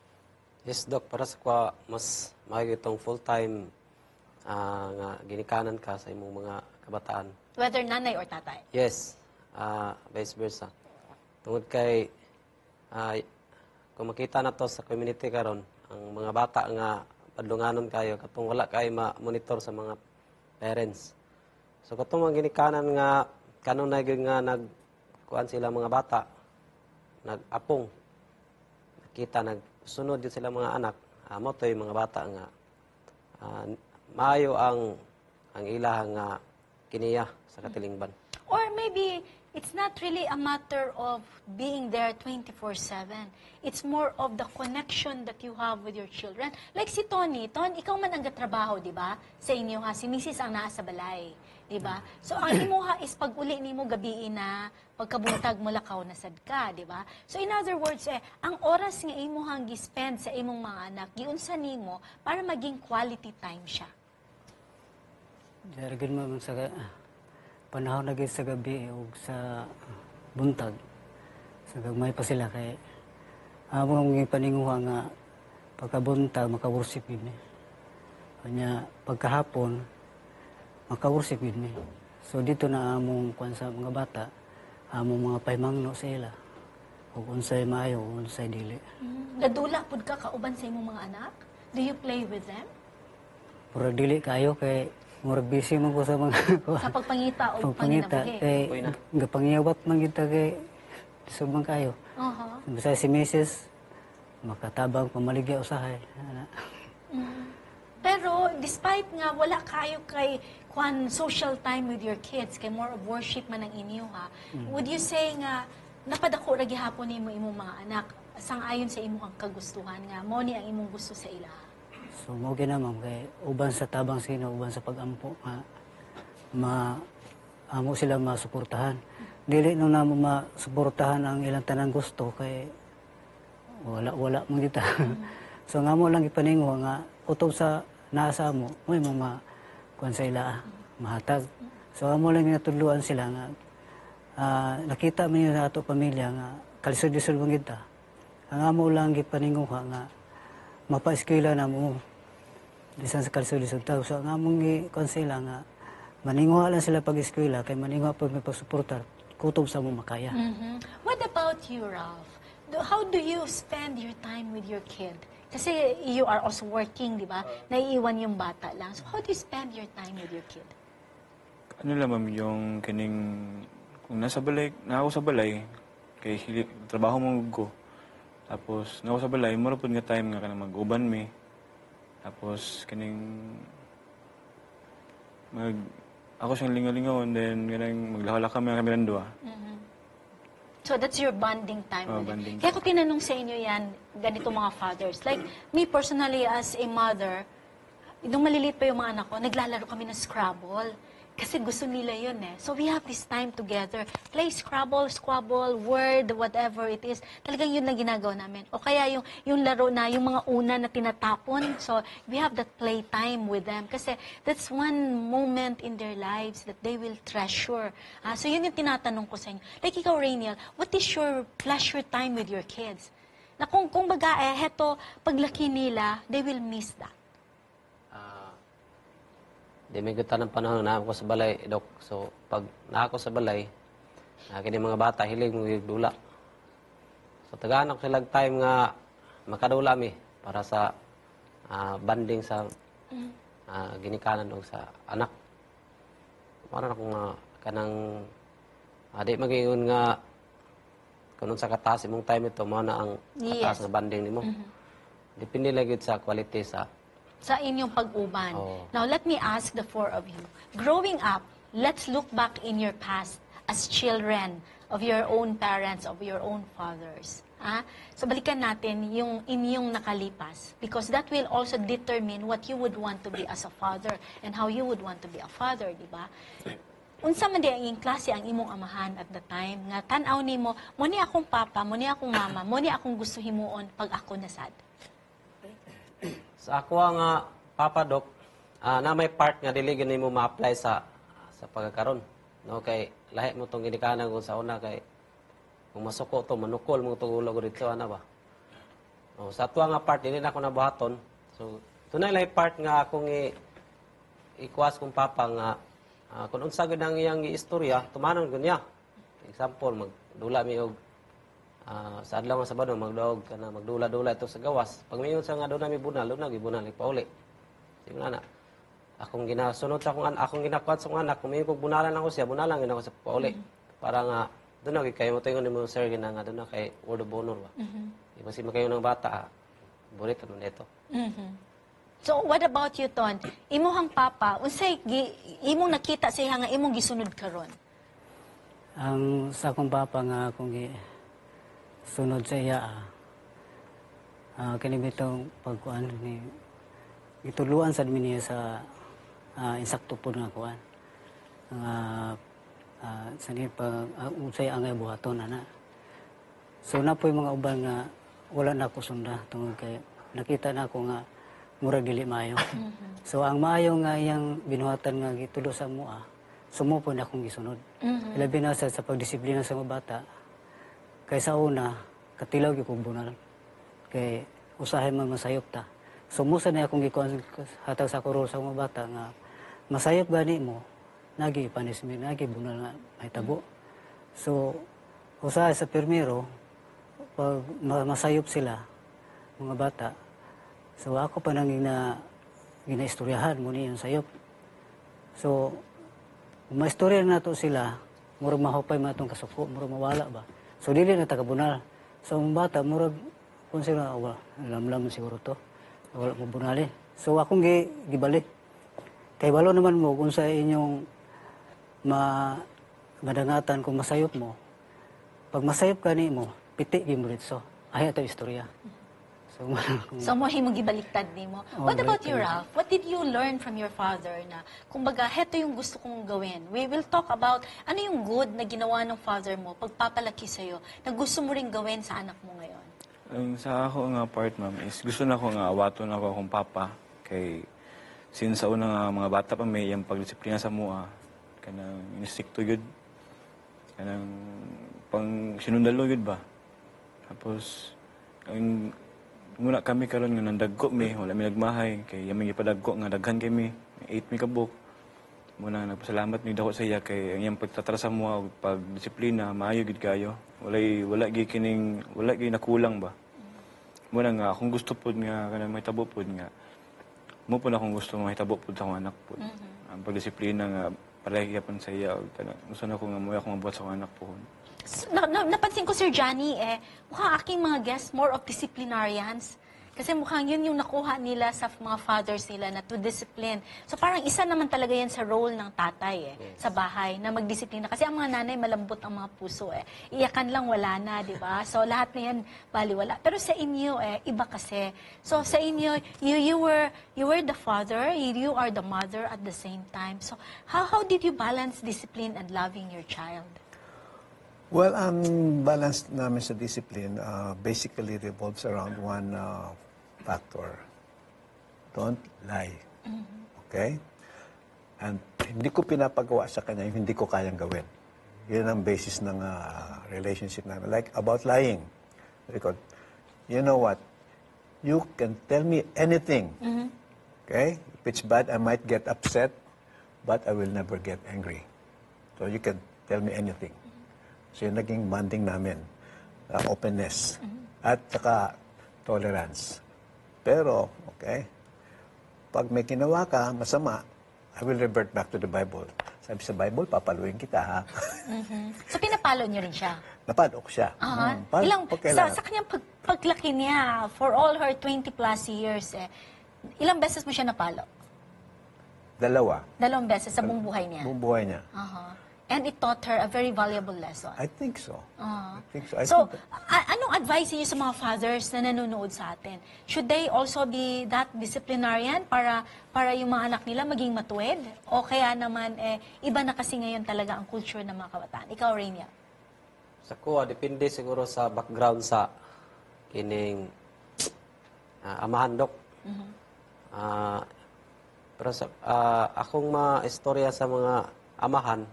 Yes, Doc. Para sa kwa, mas mahigit itong full-time nga ginikanan ka sa imong mga kabataan. Whether nanay or tatay? Yes. Vice versa. Tungod kay, kung makita na to sa community karon, ang mga bata nga padlunganon kayo, katong wala kayo ma-monitor sa mga parents. So katong mga ginikanan nga, kanong nga nagkuhan sila mga bata, nag-apong, nakita, nagsunod yun sila mga anak, mo to yung mga bata nga, maayo ang ilahang nga kiniya sa katilingban. Or maybe it's not really a matter of being there 24/7. It's more of the connection that you have with your children. Like si Tony, ikaw man ang gatrabaho, di ba? Sa inyo ha, si Mrs. ang nasa balay, di ba? So ang imo ha is pag uli nimo gabi na, pagkabuntag mo lakaw na sad ka, di ba? So in other words, ang oras nga imo hang gi-spend sa imong mga anak, giunsa nimo para maging quality time siya. Jargon mo sa panahon na sa gabi o sa buntag. Sa gagmay pa sila kay among ipaninguha nga pagkabuntag maka-worship yun. Kanya pagkahapon maka-worship yun. So dito na among kuan sa mga bata, among mga pahimangno sa ila. Kung unsay maayo, unsay dili. Gadula pud ka kauban sa imong mga anak? Do you play with them? Pura dili kayo kay murag busy man ko sa mga Sa pagpangita o pagpangita kay gapangiyawat man kita kay subang kayo. Basta si Mrs. makatabang pamaligya usahay. Pero despite nga wala kayo kay social time with your kids, kay more of worship man ang inyo ha, would you say nga napadako ra gihapon nimo imong mga anak sang-ayon sa imong kagustuhan nga mo ni ang imong gusto sa ila? So mo ginamam kay uban sa tabang sino, uban sa pagampo amo sila masuportahan. Dili no namo masuportahan ang ilang tanang gusto kay wala man kita. So nga mo lang ipaningo nga utob sa nasa mo, may mga kuan sa ila mahatag. So amo lang ginatudluan sila nga nakita man yun sa ato pamilya nga kalisod-lisod man kita. Ang amo lang gipaningo nga mapa-eskwela na mo. Bisan sa kalisod-lisod tao. So, nga mong i-konsela nga, maninguha lang sila pag-eskwela, kay maninguha pag may pagsuportar, kutob sa mo makaya. What about you, Ralph? How do you spend your time with your kid? Kasi you are also working, di ba? Naiiwan yung bata lang. So, how do you spend your time with your kid? Ano lang, ma'am, yung kining, kung nasa balay, na ako sa balay, kay trabaho mo ko. Tapos, na ako sa balay, marapod nga time nga ka na mag-uban mi. Tapos, kining, ako siyang lingaw-lingaw, and then, ganang maglakala kami ng dua. So that's your bonding time Oh, with them. bonding Kaya ko tinanong sa inyo yan, ganito mga fathers. Like, me personally as a mother, nung maliliit pa yung mga anak ko, naglalaro kami ng Scrabble. Kasi gusto nila yun eh. So we have this time together. Play Scrabble, Squabble, Word, whatever it is. Talagang yun na ginagawa namin. O kaya yung laro na, yung mga una na tinatapon. So we have that play time with them. Kasi that's one moment in their lives that they will treasure. So yun yung tinatanong ko sa inyo. Like ikaw, Rainiel, what is your pleasure time with your kids? Na kung baga heto, paglaki nila, they will miss that. Di may gutan ng panahon na ako sa balay, Dok. So, pag na ako sa balay, kini mga bata, hiling mo yung dula. So, tagaan ako silang time nga makadula mi para sa banding sa ginikanan o sa anak. Para ako nga kanang di mag-iyon nga kung sa kataas imong time ito, mo na ang kataas nga banding nimo. Depende lagi sa quality sa inyong pag-uban. Oo. Now, let me ask the four of you. Growing up, let's look back in your past as children of your own parents, of your own fathers. So, balikan natin yung inyong nakalipas because that will also determine what you would want to be as a father and how you would want to be a father, di ba? Unsa man di ang klase ang imong amahan at the time nga tan-aw nimo, mo ni akong papa, mo ni akong mama, mo ni akong gusto himuon pag ako nasad. Sa ako nga Papa Doc, na may part nga dili gani mo ma-apply sa pagkakaroon. No kay lahi mo tong ginikanan kung sa una kay kung masuko to manukol mo tong ulo dito ana ba. No, sa tuwa nga part dili na ako nabuhaton. So tunay lahi part nga akong ikuas kong papa nga kung unsa gud ang iyang istorya tumanon gud niya. Example magdula mi og sa adlaw nga Sabado magdaog kana magdula-dula ito sa gawas. Pag mayon sa nga doon mi bunal, doon gibunal pauli. Sige na. Akong ginasunod sa akong ginakuat sa anak, kung mayon kog bunalan ako siya, bunalan gid ako sa pauli. Para nga doon kayo mo tingon nimo sir gina nga doon kay word of honor ba. Di ba si makayo ng bata, bulit man ito. So what about you, Ton? Imuhang papa, unsay imong nakita sa iya nga imong gisunod karon? Ang sa akong papa nga akong sunod sa iya, kini bitong pagkuan ni gituluan sad mi niya sa insakto po nga kuan. Sani pa unsay angay buhaton ana. So na po yung mga uban nga wala na ako sunda tungod kay nakita na ako nga murag dili maayo. So ang maayo nga iyang binuhatan nga gitulo sa mua, sumupon akong gisunod. Ilabi na sa pagdisiplina sa mga bata. Kay sa una, katilaw gyud kong bunal. Kay usahay man masayop ta. Sumusa na akong gikuan hatag sa kurol sa mga bata nga masayop gani mo, nagi punishment, nagi bunal nga mahitabo. So usahay sa permiro, pag masayop sila, mga bata, so ako pa nang ginaistoryahan mo niya yung sayop. So, kung maistorya na to sila, murag mahupay man itong kasuko, murag mawala ba? So, dili na tagabunal. So, ang bata, murag, kung sila, wala, lam-lam siguro to. Wala mo bunali. So, akong gibalik. Kay balo naman mo, kung sa inyong madangatan kung masayop mo, pag masayop ka ni mo, piti gimulit. So, ay ito istorya. So mo himong gibaliktad nimo. What about you, Ralph? What did you learn from your father na kumbaga heto yung gusto kong gawin? We will talk about ano yung good na ginawa ng father mo pagpapalaki sa iyo na gusto mo ring gawin sa anak mo ngayon. Sa ako nga part, ma'am, is gusto na ko nga awaton ako akong papa kay since sa una nga mga bata pa may yung pagdisiplina sa mua kanang instricto yun kanang pang sinundalo yun ba. Tapos ang muna kami karon nga nandagko mi, wala mi nagmahay kay yami gipadagko nga daghan kami, 8 mi kabuk. Muna nagpasalamat mi dako sa iya kay ang iyang pagtatrasa mo og pagdisiplina maayo gid kayo. Wala gi nakulang ba. Muna nga akong gusto pud nga kanang mahitabo pud nga mo pud akong gusto mahitabo pud sa akong anak pud. Ang pagdisiplina nga palagi gyapon sa iya og gusto na ko nga mo akong mabuhat sa akong anak pud. Napansin ko, Sir Johnny, mukhang aking mga guests more of disciplinarians. Kasi mukhang yun yung nakuha nila sa mga fathers nila na to discipline. So parang isa naman talaga yan sa role ng tatay sa bahay na magdisiplina. Kasi ang mga nanay malambot ang mga puso Iyakan lang wala na, di ba? So lahat na yan baliwala. Pero sa inyo iba kasi. So sa inyo, you were the father, you are the mother at the same time. So how did you balance discipline and loving your child? Well, ang balance namin sa discipline basically revolves around one factor. Don't lie. Okay? And hindi ko pinapagawa sa kanya yung hindi ko kayang gawin. Yun ang basis ng relationship namin. Like about lying. Because, you know what? You can tell me anything. Okay? If it's bad, I might get upset, but I will never get angry. So you can tell me anything. So yung naging bonding namin, openness, at saka tolerance. Pero, okay, pag may ginawa ka, masama, I will revert back to the Bible. Sabi sa Bible, papaluin kita, ha? So pinapalo niyo rin siya? Napalo ko siya. Sa kanyang paglaki niya, for all her 20 plus years, ilang beses mo siya napalo? Dalawang beses sa buong buhay niya? Buong buhay niya. And it taught her a very valuable lesson. I think so. So, anong advice niyo sa mga fathers na nanonood sa atin? Should they also be that disciplinarian para yung mga anak nila maging matuwid? O kaya naman, iba na kasi ngayon talaga ang culture ng mga kabataan? Ikaw, Rainia. Sa kuha, depende siguro sa background sa kining amahan, Dok. Pero sa akong istorya sa mga amahan,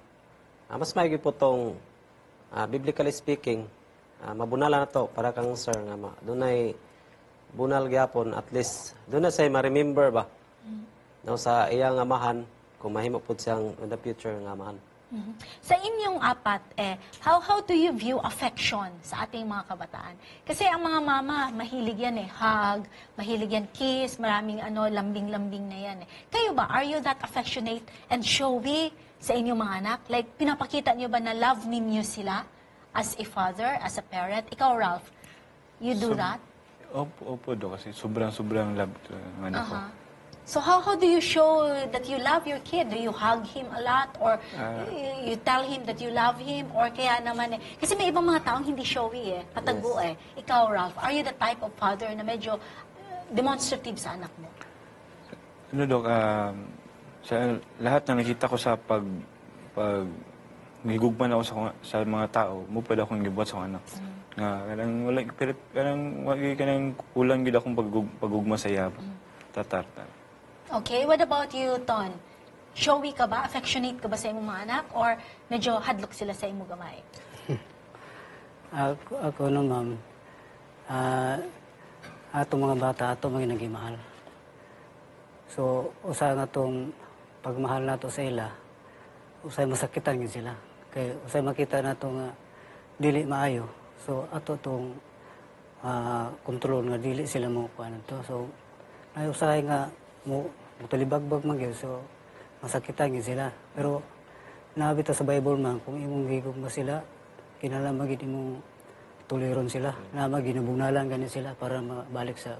mas maigi po itong, biblically speaking, mabunala na to para kang sir nga doon ay bunal gyapon, at least doon na say ma-remember ba no, sa iyang amahan kung mahimo po siyang in the future nga amahan. Sa inyong apat, how do you view affection sa ating mga kabataan? Kasi ang mga mama, mahilig yan hug, mahilig yan kiss, maraming lambing-lambing na yan Kayo ba, are you that affectionate and showy sa inyong mga anak? Like, pinapakita niyo ba na love ninyo sila as a father, as a parent? Ikaw, Ralph, you do that? Opo, do, kasi sobrang love ko ng anak ko. So how do you show that you love your kid? Do you hug him a lot? Or you tell him that you love him? Or kaya naman kasi may ibang mga taong hindi showy patago Ikaw, Ralph, are you the type of father na medyo demonstrative sa anak mo? Dok, sa lahat na nakita ko sa pag nagigugman ako sa mga tao, mupad akong gibuhat sa anak. Nga, kanang kulang gid akong pagugma sa iya. Tatar. Okay, what about you, Ton? Showy ka ba? Affectionate ka ba sa imong mga anak? Or medyo hadlok sila sa imong gamay? Ako no, ma'am. Atong mga bata, ato mga nagimahal. So, usa nga itong pagmahal nato sa ila, usay masakitan yun sila. Kaya usay makita na itong dili maayo. So, ato itong kontrol nga dili sila mo kuha na to. So, ay usay nga mutalibagbag magyud, so masakitan yun sila. Pero nabita sa Bible man, kung imong gigugma sila, kinahanglan magid imong tuliron sila, na maginabunalan ganin sila para mabalik sa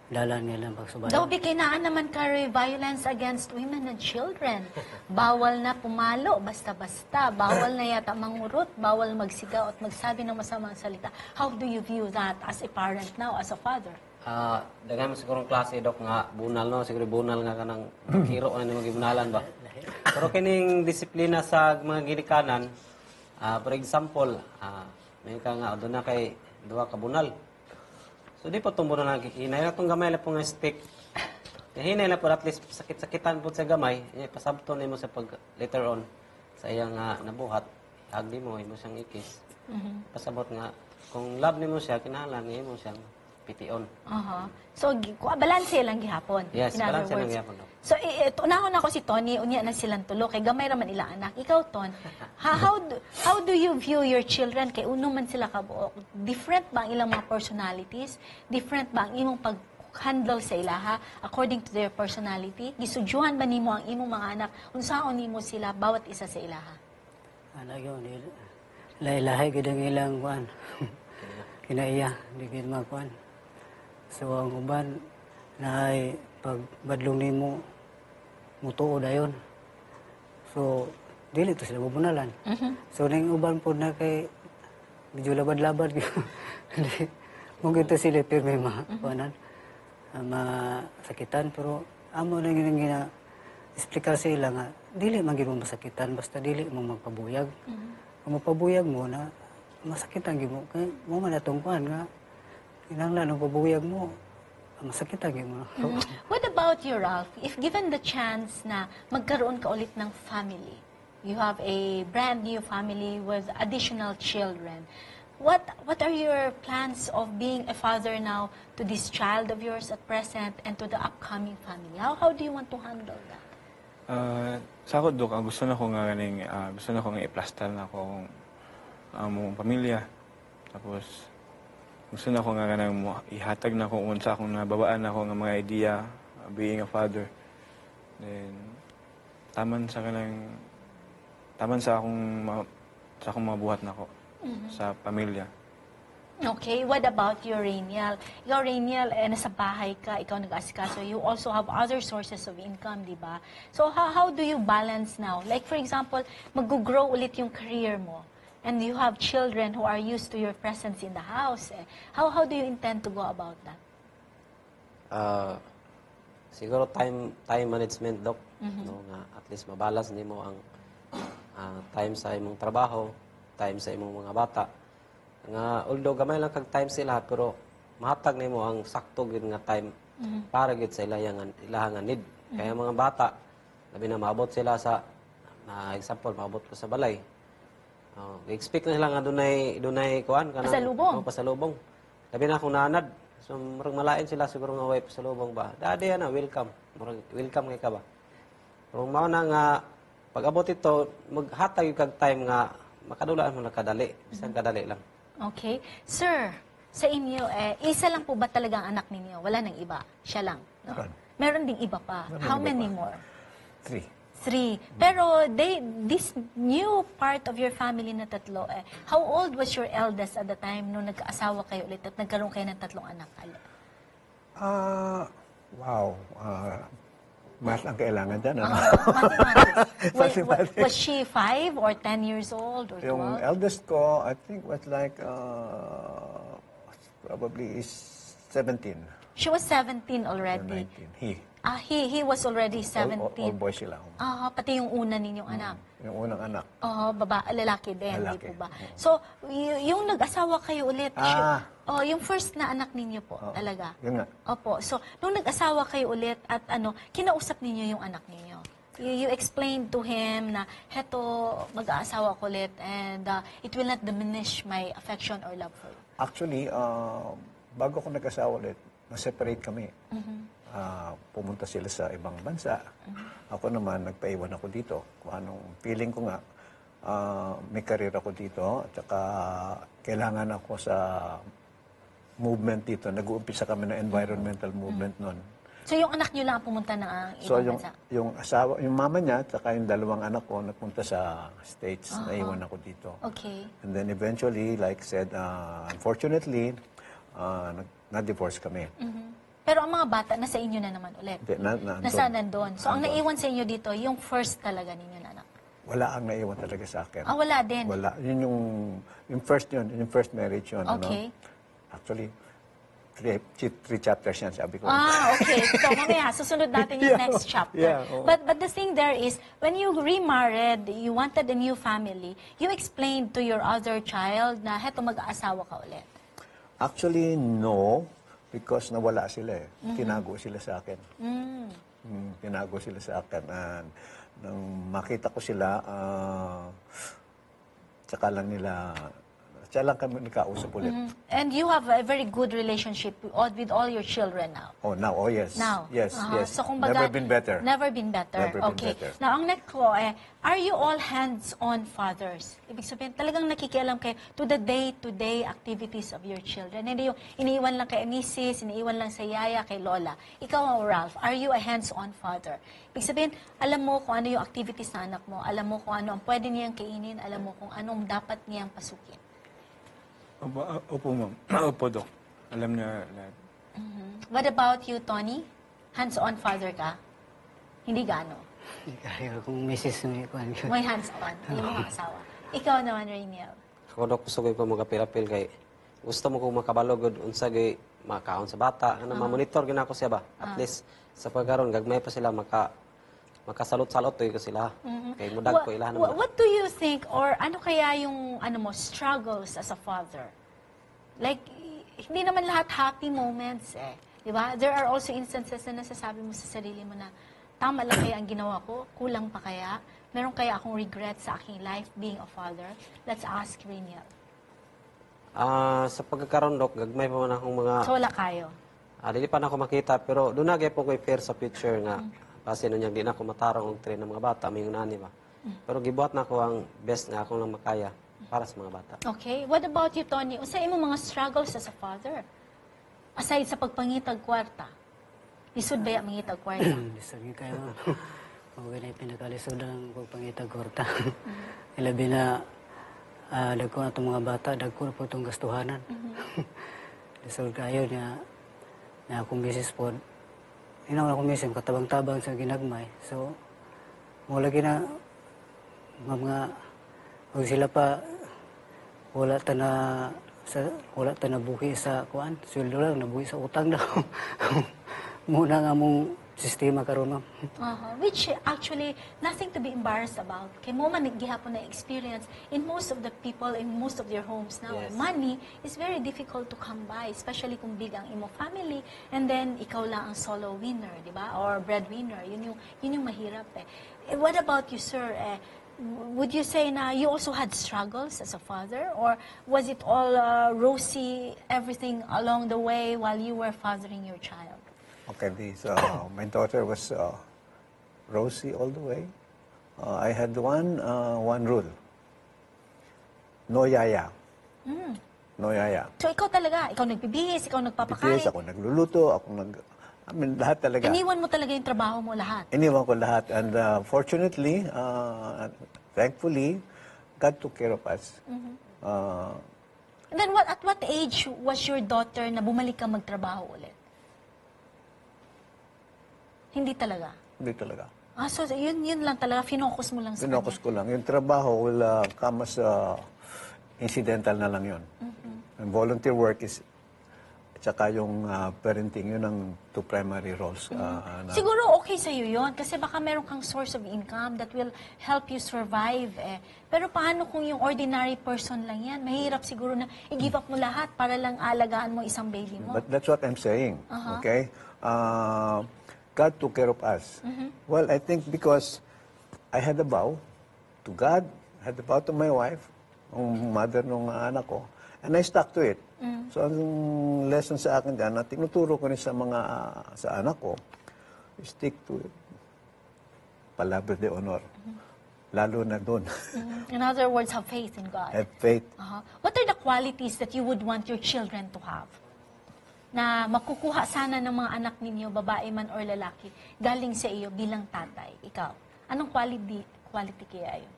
dalan nilang pagsubay. Daw bikinaan naman kay violence against women and children. Bawal na pumalo basta-basta, bawal na yata mangurot, bawal magsigaw at magsabi ng masamang salita. How do you view that as a parent now, as a father? Daghan mo sigurong klase, Dok, nga bunal, no? Siguro bunal nga kanang hiro na mga gibunalan ba? Pero kining disiplina sa mga ginikanan, for example, may ka nga, doon na kay duha ka bunal. So di po itong bunal na hinay na itong gamay na po nga stick. Hinay na po at least sakit-sakitan po sa gamay, pasabton mo sa pag later on sa iyang nabuhat, hag di mo siyang ikis. Pasabot nga, kung love ni mo siya, kinahanglan mo siyang pitiun. So, balanse lang gihapon. Yes, balanse lang gihapon. So, unahon ako si Tony, unya na silang tulo, kay gamay raman ila anak. Ikaw, Ton, how do you view your children? Kay uno man sila kabuok. Different ba ang ilang mga personalities? Different ba ang imong pag-handle sa ilaha according to their personality? Gisudyuhan ba nimo ang imong mga anak? Unsaon nimo sila bawat isa sa ilaha? Anak yun, lahi-lahi gid ang ilang kuan. Kinaiya, di gid magkuan. So ang uban na ay pag badlong nimo mutuo dayon. So dili to sila mabunalan. So ning uban po na kay medyo labad-labad mo gito sila pirmi kuanan masakitan pero amo na gina explicar sa ila nga dili man gyud mo masakitan basta dili mo magpabuyag. Kung magpabuyag mo na masakitan gyud mo kay mo man atong kuan nga kinahanglan ang pabuyag mo masakitan gyud mo. What about you, Ralph? If given the chance na magkaroon ka ulit ng family, you have a brand new family with additional children, what are your plans of being a father now to this child of yours at present and to the upcoming family? How do you want to handle that? Sa ako, Dok, gusto na ko nga gusto na ko nga i-plastal na akong among pamilya. Tapos, gusto na ko nga ihatag na kung unsa akong nababaan ako ng mga idea, being a father. Then, taman sa akong mabuhat na ko sa pamilya. Okay, what about you, Rainiel? Ikaw, Rainiel, nasa bahay ka, ikaw nag-asikaso. You also have other sources of income, di ba? So, how do you balance now? Like, for example, mag-grow ulit yung career mo. And you have children who are used to your presence in the house. How do you intend to go about that? Siguro time management, Dok. No, nga at least mabalance nimo ang time sa imong trabaho, time sa imong mga bata. Nga although gamay lang kag time sila pero mahatag nimo ang sakto gid nga time para gid sa ilahang need. Kaya mga bata labi na maabot sila sa example maabot ko sa balay. Expect na sila nga dunay kuan kanang pasalubong. Labi na akong nanad. So murag malain sila siguro nga way pasalubong ba. Dadi na welcome. Murag welcome kay ka ba. Pero mao na nga pag-abot ito maghatag kag time nga makadulaan mo na kadali. Bisan kadali lang. Okay. Sir, sa inyo, isa lang po ba talaga ang anak ninyo? Wala nang iba? Siya lang? No? Meron ding iba pa. How many more? 3. Pero this new part of your family na tatlo, how old was your eldest at the time nung nagkaasawa kayo ulit at nagkaroon kayo ng 3 anak? Wow. Mas ang kailangan dyan. Was she 5 or 10 years old or 12? Yung eldest ko, I think was like probably is 17. She was 17 already. 19. He was already 17. All boys sila. Pati yung una ninyong anak. Yung unang anak. Lalaki din, di po ba? So, yung nag-asawa kayo ulit, yung first na anak ninyo po, talaga? Yun nga. Opo. So, nung nag-asawa kayo ulit at kinausap ninyo yung anak ninyo. You explained to him na, heto, mag-aasawa ko ulit and it will not diminish my affection or love for you. Actually, bago ko nag-asawa ulit, na-separate kami. Pumunta sila sa ibang bansa. Ako naman, nagpaiwan ako dito. Kung anong feeling ko nga, may career ako dito. At saka, kailangan ako sa movement dito. Nag-uumpisa kami ng environmental movement noon. So, yung anak nyo lang pumunta ng ibang bansa? So, yung mama niya, at saka yung 2 anak ko, nagpunta sa States. Naiwan ako dito. Okay. And then eventually, like said, unfortunately, na-divorce kami. Pero ang mga bata, nasa inyo na naman ulit. Nasa nandun. So, ang naiwan sa inyo dito, yung first talaga ninyo na anak? Wala ang naiwan talaga sa akin. Wala din? Wala. Yun yung first marriage yun. Okay. Actually, 3 chapters yan, sabi ko. Okay. So, mamaya, susunod natin yung next chapter. Yeah, But the thing there is, when you remarried, you wanted a new family, you explained to your other child na, heto, mag-aasawa ka ulit. Actually, no. Because nawala sila eh. Tinago sila sa akin. Tinago sila sa akin. And nang makita ko sila, tsaka lang kami nakausap ulit. And you have a very good relationship with all your children now? Now, yes. Now? Yes. So, kumbaga, never been better. Never been better. Never been better. Now, ang next ko, are you all hands-on fathers? Ibig sabihin, talagang nakikialam kayo to the day-to-day activities of your children. Hindi yung iniiwan lang kay misis, iniiwan lang sa yaya, kay lola. Ikaw, Ralph, are you a hands-on father? Ibig sabihin, alam mo kung ano yung activities na anak mo, alam mo kung ano ang pwede niyang kainin, alam mo kung anong dapat niyang pasukin. Opo, ma'am. Opo, Dok. Alam niya lahat. What about you, Tony? Hands-on father ka? Hindi gaano. Kaya kung misis mo ikuan ko. May hands-on. Yung mga asawa. Ikaw naman, Rainiel. Ako Dok, gusto ko magapil-apil kay gusto mo kong makabalogod unsa gay makaon sa bata nga ma-monitor gina ko siya ba at least sa pagkaron gagmay pa sila makasalot-salot ko sila kay mudag ko ilahan mo. What do you think or ano kaya yung struggles as a father? Like hindi naman lahat happy moments eh. 'Di ba? There are also instances na nasasabi mo sa sarili mo na tama lang kaya ang ginawa ko, kulang pa kaya, meron kaya akong regret sa aking life being a father. Let's ask Rainiel. Sa pagkakaroon, Dok, gagmay pa man akong mga... So wala kayo? Dili pa na ako makita, pero doon na po ko fear sa future nga. Kasi nun di na ako matarong og train ng mga bata, may unani ba. Pero gibuhat na ako ang best nga akong lang makaya para sa mga bata. Okay. What about you, Tony? Unsa imo mga struggles as a father? Aside sa pagpangitag kwarta. Lisod ba yung mangitag kwarta? Lisod nga kayo. Huwag na pinakalisod ang pagpangitag kwarta. Ilabi na dagko na itong mga bata, dagko na po itong gastuhanan. Lisod kayo na akong misis po. Inaw akong misis, katabang-tabang sa ginagmay. So, mula gina, mga, huwag sila pa, wala ta na buhi sa kuan, sweldo lang, nabuhi sa utang daw. Muna nga mong sistema karon ma'am. Which actually, nothing to be embarrassed about. Kay mo man gihapon na experience in most of the people, in most of their homes now. Yes. Money is very difficult to come by, especially kung big ang imo family, and then ikaw lang ang solo winner, di ba? Or breadwinner. Yun yung mahirap eh. What about you, sir? Would you say na you also had struggles as a father? Or was it all rosy, everything along the way while you were fathering your child? Okay, my daughter was rosy all the way. I had one rule. No yaya. No yaya. So ikaw talaga, ikaw nagbibihis, ikaw nagpapakain. Bihis, ako nagluluto, lahat talaga. Iniwan mo talaga yung trabaho mo lahat. Iniwan ko lahat. And fortunately, thankfully, God took care of us. And then at what age was your daughter na bumalik ka magtrabaho ulit? Hindi talaga? Hindi talaga. So yun lang talaga, finokus mo lang sa Finokus ko lang. Yung trabaho will come as incidental na lang yun. And volunteer work is, at saka yung parenting, yun ang two primary roles. Siguro okay sa'yo yun, kasi baka meron kang source of income that will help you survive. Pero paano kung yung ordinary person lang yan? Mahirap siguro na i-give up mo lahat para lang alagaan mo isang baby mo. But that's what I'm saying. Okay? God took care of us. Well, I think because I had a vow to God, I had a vow to my wife, ang mother ng anak ko, and I stuck to it. So, ang lesson sa akin dyan, na tinuturo ko rin sa anak ko, stick to it. Palabra de honor. Lalo na doon. In other words, have faith in God. Have faith. What are the qualities that you would want your children to have? Na makukuha sana ng mga anak ninyo, babae man or lalaki, galing sa iyo bilang tatay. Ikaw, anong quality kaya yun?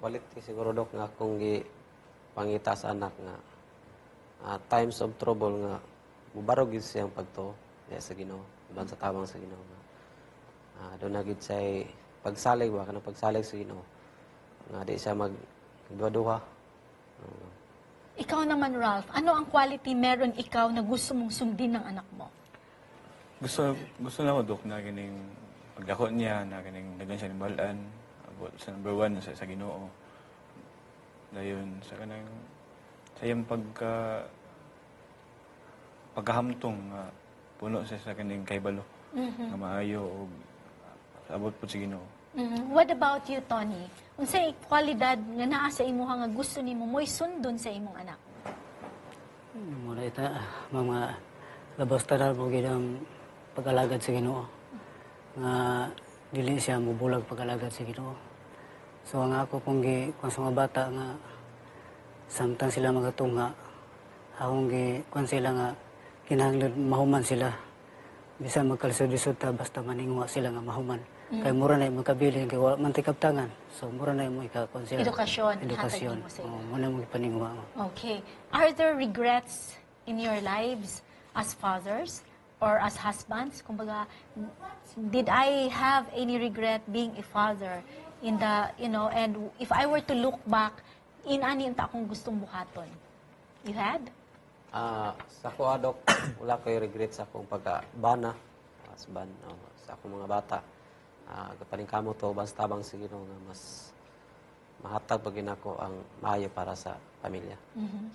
Quality siguro, Dok, nga kung pangita sa anak nga times of trouble nga mubarog gid siyang pagto sa Ginoo, uban sa tabang sa Ginoo nga doon na gid say pagsalig ba kanang pagsalig sa Ginoo nga di siya magduwa-duwa. Ikaw naman, Ralph, ano ang quality meron ikaw na gusto mong sundin ng anak mo? Gusto na ako, Dok, na ganing pagdako niya, na ganing nagdan siya ng balaan, about sa number 1 sa Ginoo. Dayon, sa kanang sa iyang pagkahamtong puno siya sa kaning kaybalo, nga maayo o abot po sa Ginoo. What about you, Tony? Unsay kwalidad nga naa sa imuha nga gusto nimo mo'y sundon sa imong anak? Muna ita, mga labas tanan mo ginang pag-alagad sa Ginoo. Nga dili siya mubulag pag-alagad sa Ginoo. So ang ako kung sa mga bata nga samtang sila magatunga, akong kung sila nga kinahanglan mahuman sila. Bisan magkalisod-lisod ta basta maningwa sila nga mahuman. Kaya mura na yung magkabiling, kaya wala man tikabtangan. So, mura na yung ikakonsera. Edukasyon. Muna mo ipaningwa. Okay. Are there regrets in your lives as fathers or as husbands? Kumbaga, did I have any regret being a father in the, and if I were to look back, ani unta akong gustong buhaton? You had? Sa ko, Dok, wala ko'y regret sa akong pagkabana, husband, sa akong mga bata. Kapaling kamo to, basta bang sige nga mas mahatag pagin ako ang maayo para sa pamilya.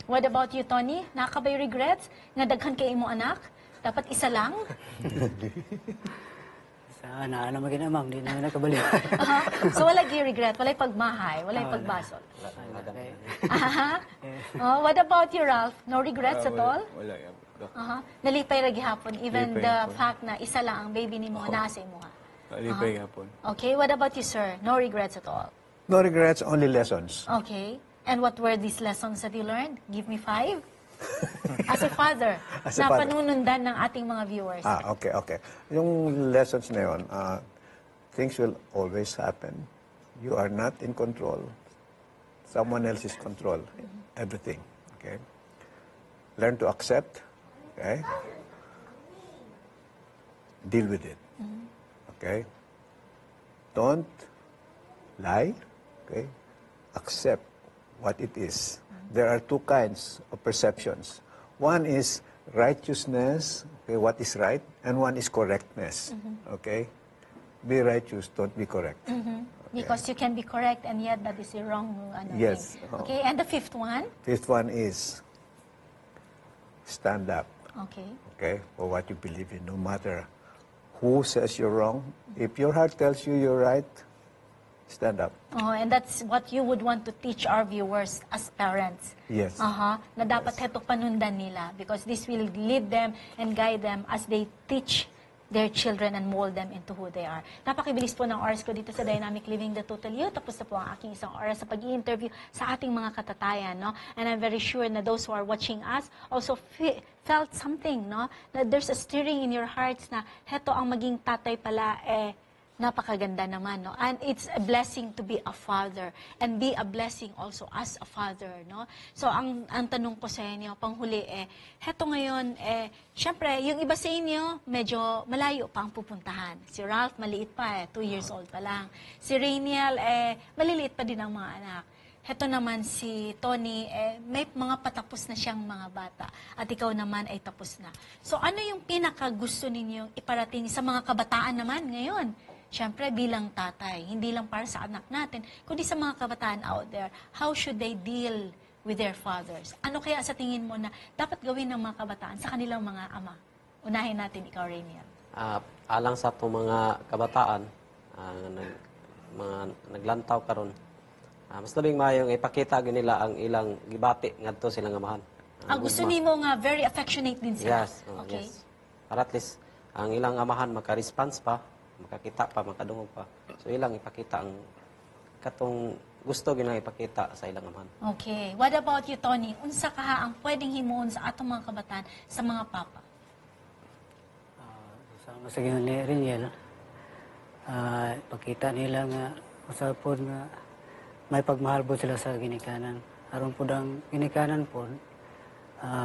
What about you, Tony? Nakabay regrets? Nga daghan kay imo anak? Dapat isa lang? Sa ana magina ma'am, di na nakabaliw. So wala gi regret, wala pagmahay, wala pagbasol. What about you, Ralph? No regrets at all? Wala. Nalipay ra gihapon even Nalipay the gihapon. fact na isa lang ang baby nimo nasa imo. Alipay hapon. Okay, what about you, sir? No regrets at all? No regrets, only lessons. Okay. And what were these lessons that you learned? Give me 5. As a father, As a na father. panunundan ng ating mga viewers. Okay. Yung lessons na yun, things will always happen. You are not in control. Someone else is control. Everything. Okay? Learn to accept. Okay? Deal with it. Okay? Don't lie. Okay? Accept what it is. There are two kinds of perceptions. One is righteousness, okay, what is right, and one is correctness. Okay? Be righteous, don't be correct. Because you can be correct and yet that is the wrong Yes. thing. Okay, and the fifth one? Fifth one is stand up, Okay. okay, for what you believe in, no matter who says you're wrong. If your heart tells you you're right, stand up. Oh, and that's what you would want to teach our viewers as parents. Yes. Na dapat heto panundan nila because this will lead them and guide them as they teach their children and mold them into who they are. Napakibilis po ng oras ko dito sa Dynamic Living the Total You. Tapos na po ang aking isang oras sa pag-i-interview sa ating mga katatayan, no? And I'm very sure na those who are watching us also felt something, no? Na there's a stirring in your hearts na heto ang maging tatay pala, napakaganda naman, no? And it's a blessing to be a father and be a blessing also as a father, no? So, ang tanong ko sa inyo, panghuli, heto ngayon, syempre, yung iba sa inyo, medyo malayo pa ang pupuntahan. Si Ralph, maliit pa, 2 years old pa lang. Si Rainiel, maliliit pa din ang mga anak. Heto naman si Tony, may mga patapos na siyang mga bata. At ikaw naman ay tapos na. So, ano yung pinaka gusto ninyong iparating sa mga kabataan naman ngayon? Siyempre, bilang tatay, hindi lang para sa anak natin, kundi sa mga kabataan out there, how should they deal with their fathers? Ano kaya sa tingin mo na dapat gawin ng mga kabataan sa kanilang mga ama? Unahin natin, ikaw, Rainiel. Alang sa itong mga kabataan, mga naglantaw karon, mas labing mayong ipakita nila ang ilang gibati ngadto silang amahan. Gusto nimo nga very affectionate din sila. Yes. Okay. Yes. Para at least, ang ilang amahan maka-response pa, makakita pa, makadungog pa. So ilang ipakita ang katong gusto ginang ipakita sa ilang amahan. Okay. What about you, Tony? Unsa kaha ang pwedeng himuon sa atong mga kabataan sa mga papa? Sama sa ginoo ni Riniel, ipakita nila nga usapon nga may pagmahal po sila sa ginikanan. Aron po ang ginikanan po,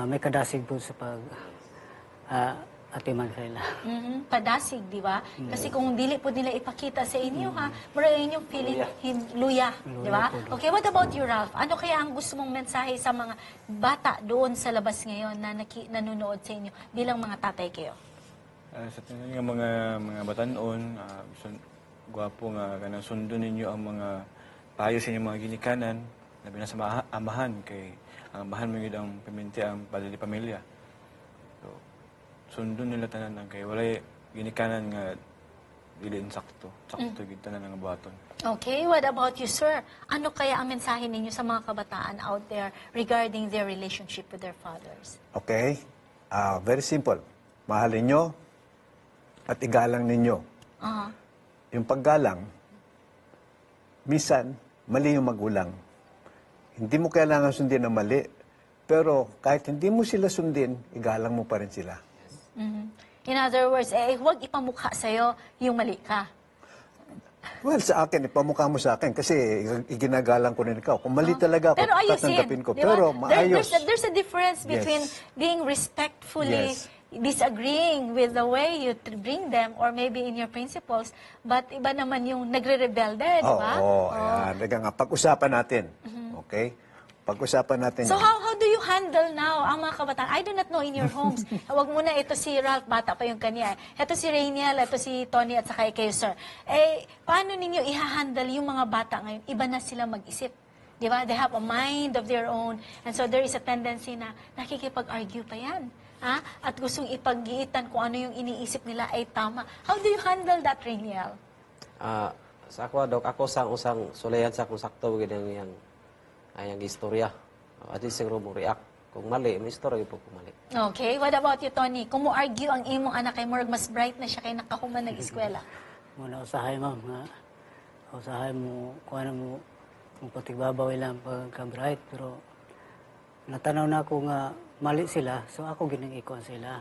may kadasig po sa pag atiman sa ila. Padasig, di ba? Kasi kung dili po nila ipakita sa inyo, mura inyong feeling luya, di ba? Okay, what about you, Ralph? Ano kaya ang gusto mong mensahe sa mga bata doon sa labas ngayon na nanonood sa inyo bilang mga tatay kayo? Sa tingin nga mga batanon, gwapo nga kanang sundon ninyo ang mga payo sa inyong mga ginikanan, labi na sa amahan, kay ang amahan mo yun ang piminti ang padali pamilya. So, sundon nila tanan kay walay ginikanan nga dili insakto. Sakto gid tanan nga buhaton. Okay, what about you, sir? Ano kaya ang mensahe ninyo sa mga kabataan out there regarding their relationship with their fathers? Okay? Very simple. Mahalin nyo at igalang ninyo. Yung paggalang, minsan, mali yung magulang. Hindi mo kailangan sundin na mali, pero kahit hindi mo sila sundin, igalang mo pa rin sila. In other words, huwag ipamukha sa'yo yung mali ka. Well, sa akin, ipamukha mo sa akin kasi iginagalang ko rin ikaw. Kung mali talaga ako, Pero ayusin, tatanggapin ko. di ba? Pero maayos. There's a difference between Yes. being respectfully Yes. disagreeing with the way you bring them or maybe in your principles, but iba naman yung nagre-rebelde, di ba? Oo, ayan. Teka nga, pag-usapan natin. Okay? Pag-usapan natin. So yan. how do you handle now ang mga kabataan? I do not know in your homes. Huwag muna ito si Ralph, bata pa yung kanya. Ito si Rainiel, ito si Tony at saka kayo, sir. Paano ninyo i-handle yung mga bata ngayon? Iba na sila mag-isip. Di ba? They have a mind of their own. And so there is a tendency na nakikipag-argue pa yan. Ha? At gustong ipag-iitan kung ano yung iniisip nila ay tama. How do you handle that, Rainiel? Sa ako, Dok, ako sang usang sulayan sa kung sakto yung ayang istorya. At least siguro mo react. Kung mali, may istorya po kung mali. Okay. What about you, Tony? Kung mo argue ang imong anak kay Morg, mas bright na siya kay nakahuman nag-eskwela. Muna usahay, ma'am, nga. Usahay mo, kung ano mo, kung patigbabaw ilang pagka-bright, pero natanaw na ako nga mali sila, so ako ginang-ikuan sila.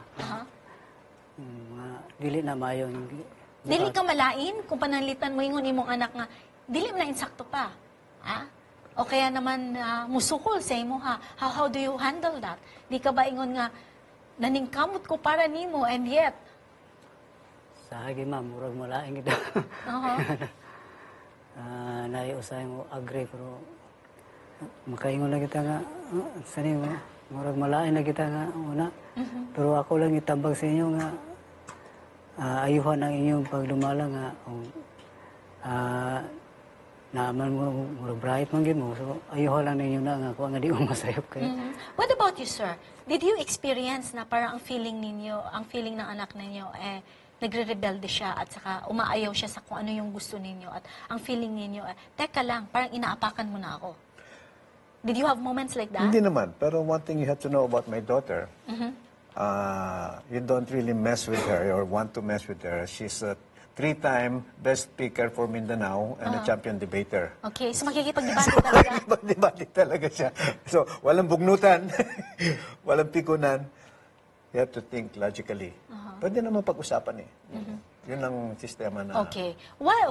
Mga dili na mayo. Dili ka malain kung pananlitan mo ingon imong anak nga, dili na insakto pa. Ha? O kaya naman musukol sa imo ha. How do you handle that? Di ka ba ingon nga, naningkamot ko para nimo and yet? Sa hagi, ma'am, murag malaing ito. Naiusay mo agree, pero makaingon na kita nga, sani mo, murag malain na kita nga una. Pero ako lang itambag sa inyo nga, ayuhan ang inyong pagdumala nga, naaman mo, murag bright man gid mo. So, ayuhan lang ninyo na nga, kung nga di mo masayop kayo. What about you, sir? Did you experience na parang ang feeling ninyo, ang feeling ng anak ninyo, nagre-rebelde siya at saka umaayaw siya sa kung ano yung gusto ninyo at ang feeling ninyo, teka lang, parang inaapakan mo na ako. Did you have moments like that? Hindi naman. Pero one thing you have to know about my daughter, you don't really mess with her or want to mess with her. She's a 3-time best speaker for Mindanao and a champion debater. Okay, so makikipag-debate talaga. Debate talaga siya. So, walang bugnutan, walang pikunan. You have to think logically. Pwede naman pag-usapan eh. Yun ang sistema na... Okay.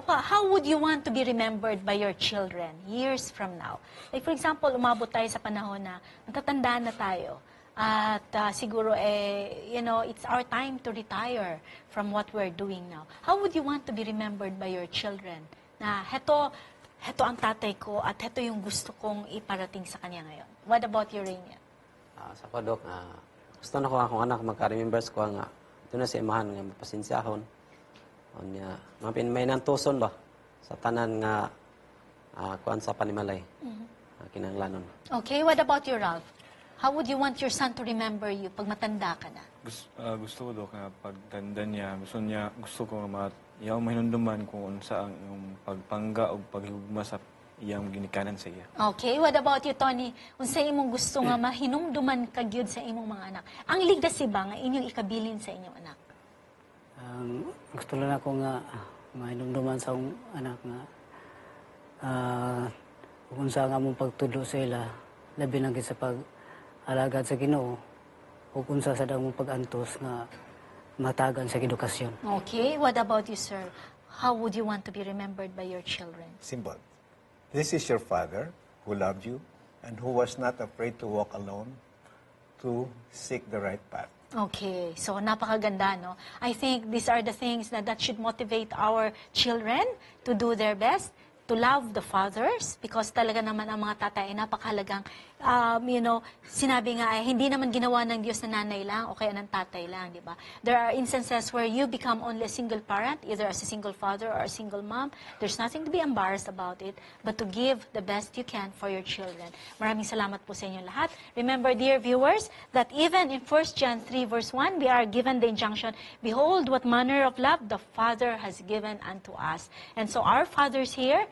How would you want to be remembered by your children years from now? Like for example, umabot tayo sa panahon na natatandaan na tayo. At siguro, it's our time to retire from what we're doing now. How would you want to be remembered by your children? Na heto ang tatay ko at heto yung gusto kong iparating sa kanya ngayon. What about you, Rainiel? Sa ko, Dok, gusto na ko akong anak magka-remembers ko nga ito na si imahan nga mapasinsyahon. May nantuson ba sa tanan nga kuan sa panimalay. Kinanglanon. Okay, what about you, Ralph? How would you want your son to remember you pag matanda ka na? Gusto ko, Dok, na pagtanda niya, gusto ko iyang mahinunduman kung saan yung pagpangga o paghigugma sa iyang ginikanan sa iya. Okay, what about you, Tony? Kung sa imong gusto nga mahinumduman kagyud sa imong mga anak, ang ligdas ba nga inyong ikabilin sa inyong anak? Gusto lang ako nga mahinumduman sa akong anak nga kung saan nga mong pagtudlo sa ila, labi na sa pag-alagad sa Ginoo, o kung saan sa mong pag-antos nga matagan sa edukasyon. Okay, what about you, sir? How would you want to be remembered by your children? Simple. This is your father who loved you and who was not afraid to walk alone to seek the right path. Okay, so napakaganda, no? I think these are the things that should motivate our children to do their best, to love the fathers, because talaga naman ang mga tatay ay napakahalagang, sinabi nga ay hindi naman ginawa ng Diyos na nanay lang o kaya ng tatay lang, di ba? There are instances where you become only a single parent, either as a single father or a single mom. There's nothing to be embarrassed about it, but to give the best you can for your children. Maraming salamat po sa inyo lahat. Remember, dear viewers, that even in 1 John 3 verse 1, we are given the injunction, behold what manner of love the Father has given unto us. And so our fathers here,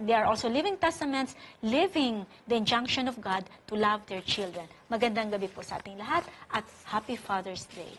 they are also living testaments, living the injunction of God to love their children. Magandang gabi po sa ating lahat at Happy Father's Day.